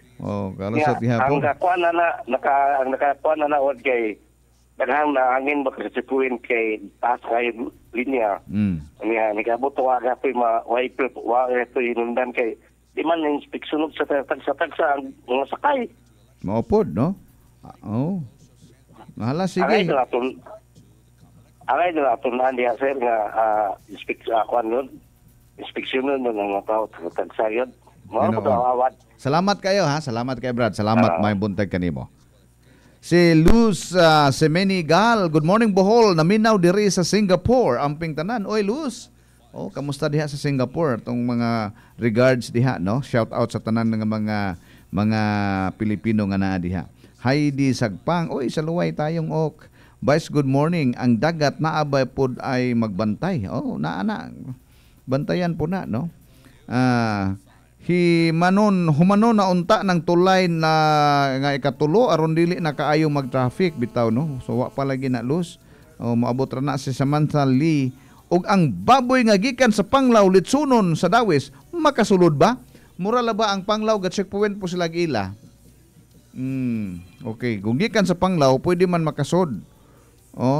Kalusot yapon. Ang nakakuan na wad kay Daghang na angin ba kasi puwin kay taas kayo linya. Niya, nagabot to aga po po inundan kay di man inspeksyon sa tagsa ang mga sakay. Maupod, no? Oo. Mahala, sige. Angay nila tunan diya, sir, nga inspeksyon nun ng mga tao tagsa yun. Mga po awad. Salamat kayo, ha? Salamat kay Brad. Salamat, may buntag kanimo. Si Luz Semenigal, good morning Bohol, naminaw diri sa Singapore, amping tanan. Oy Luz, kamusta diha sa Singapore? Itong mga regards diha, no? Shout out sa tanan ng mga Pilipino nga naa diha. Heidi Sagpang, oy saluway tayong ok. Vice, good morning. Ang dagat naabay pod ay magbantay. Naana. Bantayan po na, no? Humanon na unta ng tulay na nga ikatulo aron dili na kaayo mag-traffic bitaw, no? So wa pa lagi na Luz. Maabot ra na si Samantha Lee ug ang baboy nga gikan sa Panglao litsunon sa Dawis makasulod ba? Mura la ba ang Panglao ga checkpoint po sila gila? Okay, kung gikan sa Panglao pwede man makasod.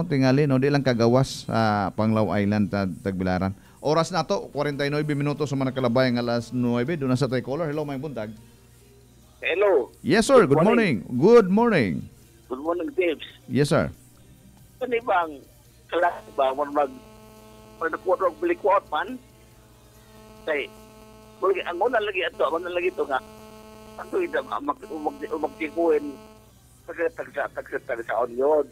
Tingali, no, di lang kagawas sa Panglao Island Tagbilaran. Oras na to, 49 minutos sa mga kalabay ng alas 9. Doon na sa Tricolor. Hello, may buntag. Hello. Yes, sir. Good morning. Good morning. Good morning, Tips. Yes, sir. Ano bang klase ba? Pag-nakuha bilikwat man? Kaya, ang una lagi ito nga, ano yung magtikuhin tagsa-on yun.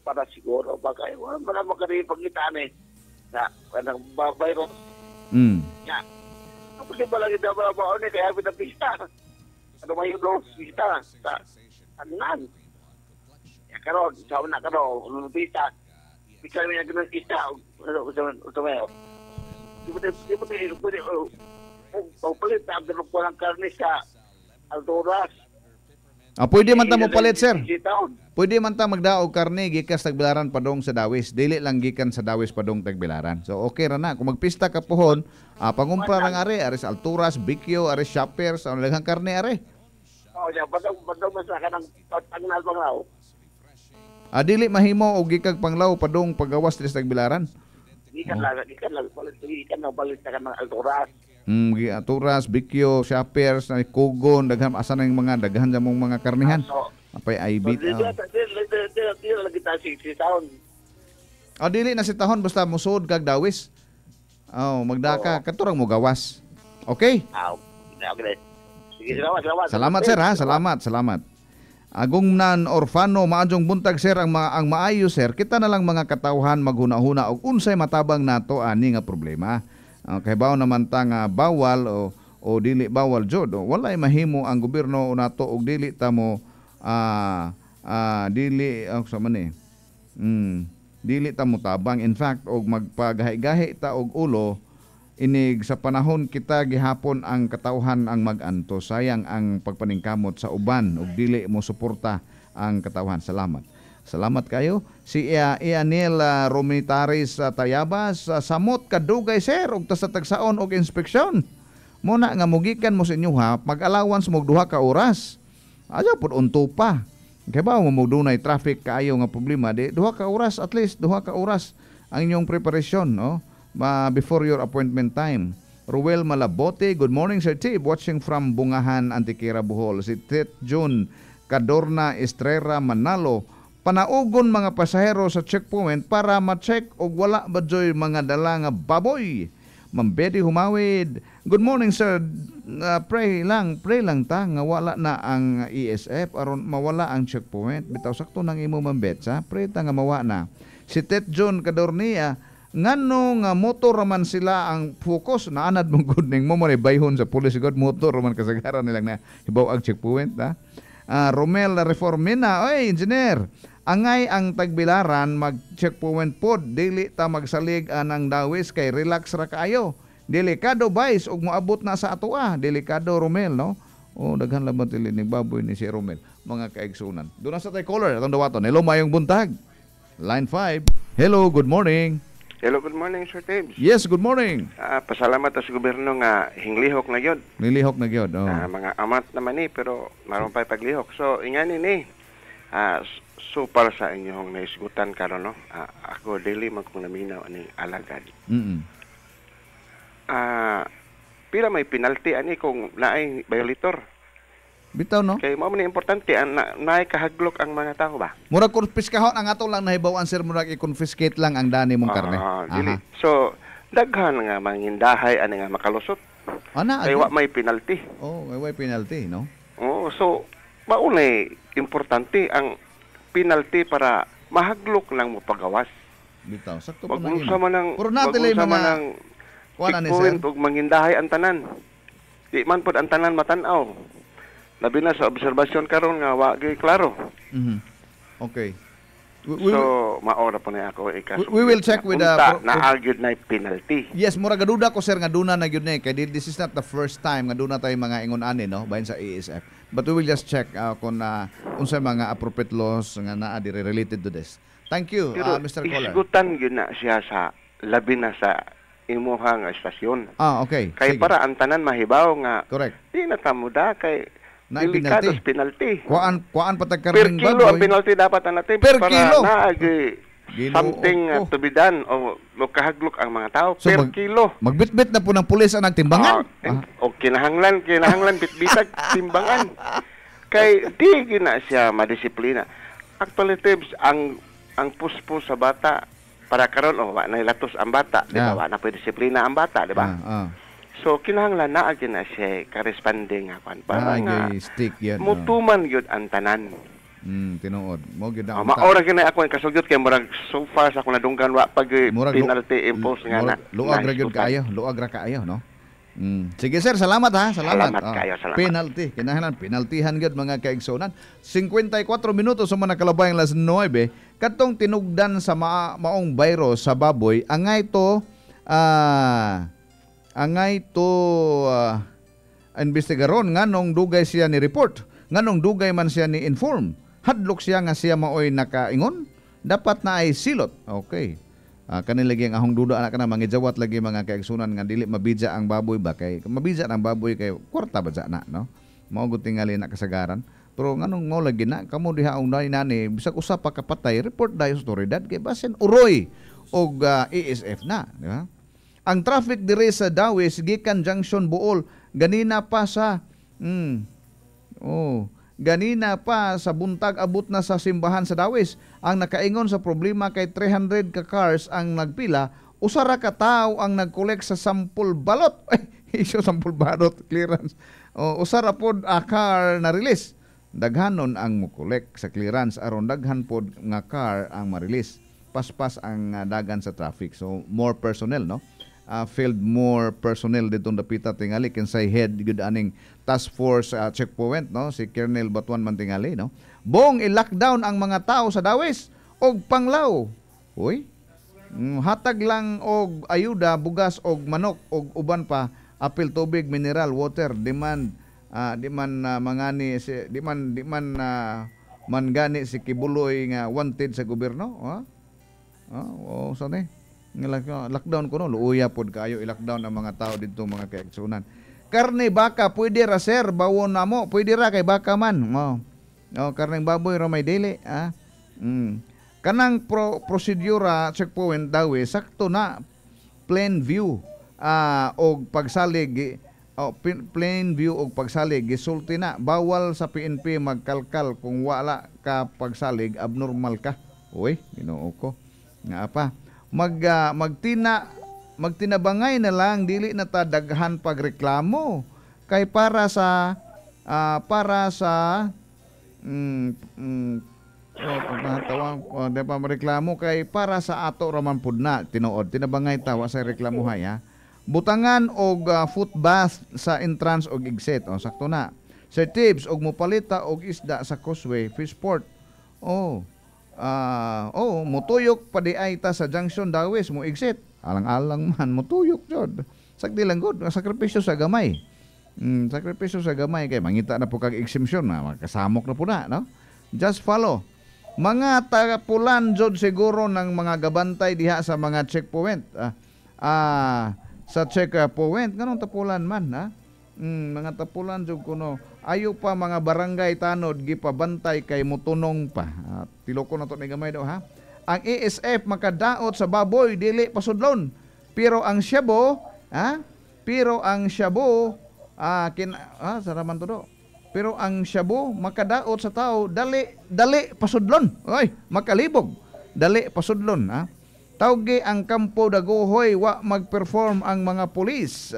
Para siguro, baka wala magkaripagitaan na kanang virus. Ya. Ako di ba lagi daw ba ni kaya pinapista. Ano may pista sa anan. Ya karon, sa una karon, pista. Pista may naging pista. Utomayo. Di ba palit na ang ng karne sa Altoras. Pwede man ta mo palit, sir. Pwede man ta magdaog karne gikas Tagbilaran padong sa Dawis. Dili lang gikan sa Dawis padong Tagbilaran. So okay ra na. Kung magpista ka pohon, pangumpra lang are sa Alturas, Bicchio, are Shoppers, ang laghang karne are. Padong sa kanang Pangnal Panglao. Dili mahimo og gikag Panglao padong pagawas sa Tagbilaran. Gikan lang palit sa kanang Alturas. Alturas, Bicchio, Shoppers, Kugon, daghan asan ang mga daghan sa mong mga karnihan. Apay IB. Dili lagi ta si taon. Dili na si tahon basta musud kag Dawis. Magdaka katurang mo gawas. Okay? Okay. Sige, salamat. Salamat sir, ha. Salamat. Agong nan orfano maadjong buntag sir ang maayo sir. Kita na lang mga katawhan maghuna-huna og unsay matabang nato ani nga problema. Kay bawo naman ta nga bawal o dili bawal jud. Walay mahimo ang gobyerno nato og dili ta mo dili ta mo tabang. In fact og magpagahi-gahi ta og ulo inig sa panahon kita gihapon ang katawhan ang mag-anto. Sayang ang pagpaningkamot sa uban og dili mo suporta ang katawhan. Salamat kayo. Si Ianel Romitaris Tayabas, samot kadugay sir og sa tagsaon og inspeksyon. Muna nga mugikan mo sa inyo ha, mag-allowance mo 2 ka oras. Aja pud unto pa. Kay ba mo dunay traffic kaayo nga problema di 2 ka oras, at least 2 ka oras ang inyong preparation, no? Before your appointment time. Ruel Malabote, good morning Sir Tib, watching from Bungahan, Antiquera, Bohol. Si Tet June Cadorna Estrella Manalo, panaugon mga pasahero sa checkpoint para ma-check og wala ba joy mga dala nga baboy. Ma'am Betty Humawid, good morning sir. Pray lang ta nga wala na ang ESF aron mawala ang checkpoint. Bitaw sakto nang imo Ma'am Betsa, pray ta nga mawa na. Si Tet John Cadornia, ngano nga motor man sila ang focus na anad mong good ning mo bayhon sa police god motor man kasagaran nilang na hibaw ang checkpoint ha. Romel Reformina, oy engineer, angay ang Tagbilaran mag-checkpoint pod, dili ta magsalig anang Dawis kay relax ra kaayo. Delikado guys ug moabot na sa atoa. Delikado Romel, no? Daghan laban tili ni baboy ni si Romel. Mga kaigsunan. Doon na sa tay caller atong dawaton. Hello, mayong buntag. Line 5. Hello, good morning. Hello, good morning, Sir Tibbs. Yes, good morning. Pasalamat sa gobyerno nga hinglihok na gyud. Hinglihok na gyud. Mga amat naman ni pero maron pa paglihok. So ingani ni So para sa inyong naisgutan karon no, ako dili man kong naminaw ani alagad. Pila may penalty ani kung naay violator. Bitaw no? Kay mao man importante naay kahaglok ang mga tao ba. Murag konfiskahon ang ato lang nahibaw-an sir, murag i-confiscate lang ang dani mong karne. Dili. So daghan nga mangindahay ani nga makalusot. Kay wa may penalty. May penalty, no? So maunay importante ang penalty para mahaglok lang mo pagawas. Bitaw, sakto po na yun. Puro natin mga checkpoint ug mangindahay ang tanan. Di man pod ang tanan matanaw. Labi na sa obserbasyon karon nga wa gyud klaro. Okay. So maora po na ako we will check with na-argued na penalty. Yes, mura gaduda ko sir nga duna na gyud na kay this is not the first time nga duna tay mga ingon ani no bahin sa ASF. But we will just check kung unsa mga appropriate laws nga naa dire related to this. Thank you, Mr. Caller. Isgutan gyud na siya sa labi na sa imuhang estasyon. Okay. Kay sige. Para ang tanan mahibaw nga. Correct. Di na tamuda kay delikados penalty. Kuan patag per karning kilo ang penalty dapat natin per para kilo. naagi something tubidan o kahaglok ang mga tao so per kilo. Magbitbit na po ng pulis ang timbangan. O kinahanglan bitbitag timbangan. Kay di gina siya madisiplina. Actually tips ang puspo sa bata para karon wa na latos ang bata, di ba? Wa na pwede disiplina ang bata, di ba? So kinahanglan naa na siya ka-responding nga kan para nga stick yan. Mutuman gyud ang tanan. Tinuod. Mo gyud ang maora gyud ako ang kasugyot kay murag so far sa akong nadunggan wa pag penalty impose nga na. Luag ra gyud kaayo, no? Sige sir, salamat ha. Salamat kayo, salamat. Penalty, kinahanglan penaltihan gyud mga kaigsonan. 54 minutos sa mga kalabayang las 9. Katong tinugdan sa maong virus sa baboy, angay to investigaron nganong dugay siya ni report, nganong dugay man siya ni inform. Hadlok siya nga siya maoy nakaingon, dapat na ay silot. Okay. Kanin lagi ang ahong duda anak na mangijawat lagi mga kaigsunan nga dili mabidya ang baboy ba kay mabidya ang baboy kay kwarta ba na no. Mao gud tingali na kasagaran. Pero nganong mo lagi na kamo diha ang nani bisag usa pa kapatay report dayon sa otoridad kay basin uroy og ASF na, di ba? Ang traffic dire sa Dawis gikan Junction Bohol ganina pa sa ganina pa sa buntag abot na sa simbahan sa Dawis. Ang nakaingon sa problema kay 300 ka cars ang nagpila, usara ka tawo ang nag-collect sa sampol balot. Iso sampol balot clearance. Usara pod a car na release. Daghanon ang mo-collect sa clearance aron daghan pod nga car ang ma-release. Paspas ang dagan sa traffic. So more personnel, no? Field more personnel dito dapita tingali kinsay head gud aning task force checkpoint, no, si Colonel Batuan man tingali, no. Bong i-lockdown ang mga tao sa Dawis og panglaw. Hoy, hatag lang og ayuda, bugas og manok og uban pa apil tubig, mineral, water, demand mangani si mangani si Kibuloy nga wanted sa gobyerno, sane lockdown ko no, luuya pod kayo i-lockdown ang mga tao dito mga kaigsunan. Karne baka pwede ra sir, bawon na mo, pwede ra kay baka man. Karneng baboy ra may dili, Kanang prosedura checkpoint daw sakto na plain view og pagsalig plain view og pagsalig gisulti na bawal sa PNP magkalkal kung wala ka pagsalig abnormal ka. Uy, Ginoo ko. Nga pa magtinabangay na lang dili na ta daghan pagreklamo kay para sa mareklamo kay para sa ato raman pud na tinuod tinabangay tawa sa reklamo haya butangan og foot bath sa entrance og exit sakto na sa tips og mopalita og isda sa causeway fish port mutuyok pa di ay ta sa Junction Dawis mo exit. Alang-alang man mutuyok jud. Sagdi lang gud, sakripisyo sa gamay. Sakripisyo sa gamay kay mangita na po kag exemption na makasamok na po na, no? Just follow. Mga taga-pulan jud siguro ng mga gabantay diha sa mga checkpoint. Sa checkpoint nganong tapulan man, ha? Mga tapulan jud kuno. Ayo pa mga barangay tanod gipabantay kay mutunong pa. Tiloko na to ni gamay daw ha. Ang ASF makadaot sa baboy dili pasudlon. Pero ang shabu, saraman to do. Pero ang shabu makadaot sa tao dali pasudlon. Oy, makalibog. Dali pasudlon ha. Tawgi ang kampo daguhoy wa mag-perform ang mga pulis.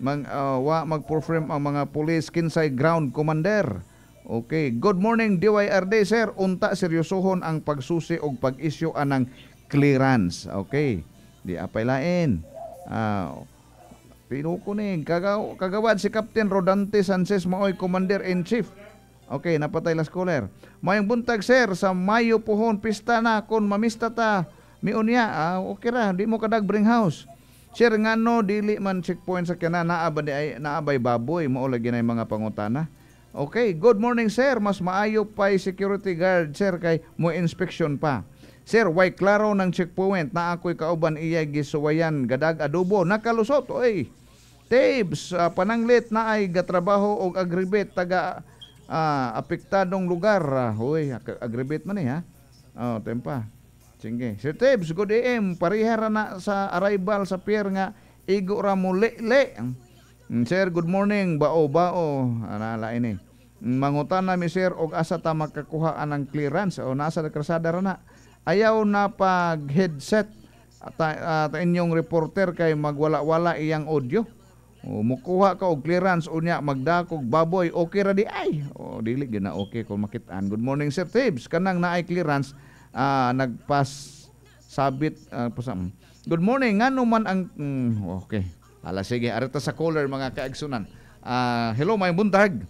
Wa mag-perform ang mga pulis kinsay ground commander. Okay, good morning DYRD sir. Unta seryosohon ang pagsusi og pag-issue anang clearance. Okay. Di apay lain. Pinuko ni kagawad si Captain Rodante Sanchez maoy Commander-in-Chief. Okay, napatay la scholar. Mayong buntag sir sa Mayo pohon pista na kon mamista ta miunya. Okay ra, di mo kadag bring house. Sir ngano dili man checkpoint sa kana naabay baboy mao lagi na mga pangutana. Okay, good morning sir. Mas maayo pa security guard sir kay mo inspection pa. Sir, why klaro ng checkpoint na ako'y kauban iya gisuwayan gadag adobo nakalusot oy. Tabes pananglit na ay gatrabaho og agribit taga apektadong lugar. Hoy, agribit man ha. Tempa. Sige. Sir Tabes, good AM. Parihara na sa arrival sa pier nga igo ra mo le. Sir, good morning. Bao. Anala ini. Mangutan na mi sir og asa ta makakuha anang clearance o nasa krasada ra na. Ayaw na pag headset at inyong reporter kay magwala-wala iyang audio. Mukuha ka og clearance unya magdakog baboy okay ra di ay. Dili gyud na okay kung makitaan. Good morning Sir Tabes. Kanang naay clearance nagpas sabit pasam. Good morning ngano man ang okay. Ala sige arita sa caller mga kaigsunan. Hello may buntag.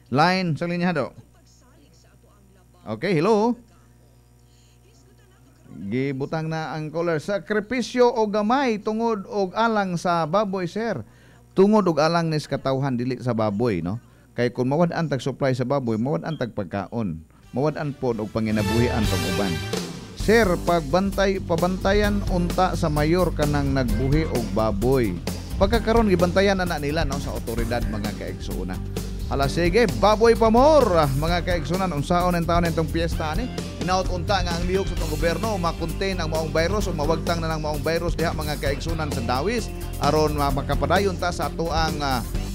Line sa linya do. Okay, hello. Gibutang na ang caller. Sakripisyo o gamay tungod og alang sa baboy sir. Tungod og alang nis katawhan dili sa baboy no. Kay kung mawad-an tag supply sa baboy, mawad-an tag pagkaon. Mawad-an pod og panginabuhian tong uban. Sir, pabantayan unta sa mayor kanang nagbuhi og baboy. Pagkakaron gibantayan na nila no sa otoridad mga kaigsuuna. Hala sige, baboy pa more mga kaigsunan unsaon ang taon nitong piyesta ni. Inaot unta nga ang lihok sa itong gobyerno makontain ang maong virus o mawagtang na ng maong virus diha mga kaigsunan sa dawis aron makapadayon ta sa ato ang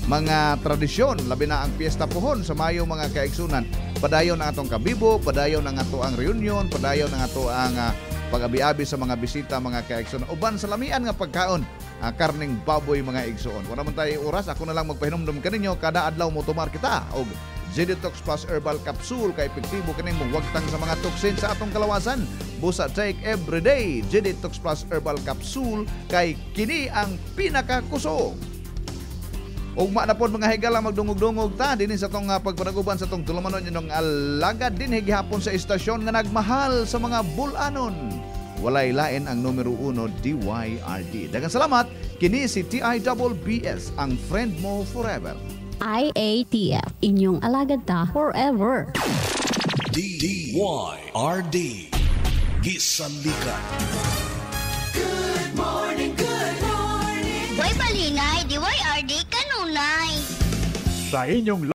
mga tradisyon labi na ang piyesta pohon sa Mayo mga kaigsunan. Padayon ang atong kabibo, padayon ang ato ang reunion, padayon ang ato ang pag-abi-abi sa mga bisita mga kaigsunan. Uban sa lamian nga pagkaon karning baboy mga igsuon. Kung naman tayo oras, ako na lang magpahinumdum kaninyo kada adlaw mo tumar kita og Z-Detox Plus Herbal Capsule kay epektibo kining mugwagtang sa mga toksin sa atong kalawasan. Busa take everyday Z-Detox Plus Herbal Capsule kay kini ang pinakakusog. Ugma na pod mga higala magdungog-dungog ta dinhi sa tong pagpanaguban sa tong tulumanon inyong alagad din higihapon sa istasyon nga nagmahal sa mga bulanon. Walay lain ang numero 1 DYRD. Daghang salamat kini si TIWBS ang friend mo forever. IATF inyong alagad ta forever. DYRD Gisalikan. Good morning, good morning. Way balingay, DYRD kanunay. Sa inyong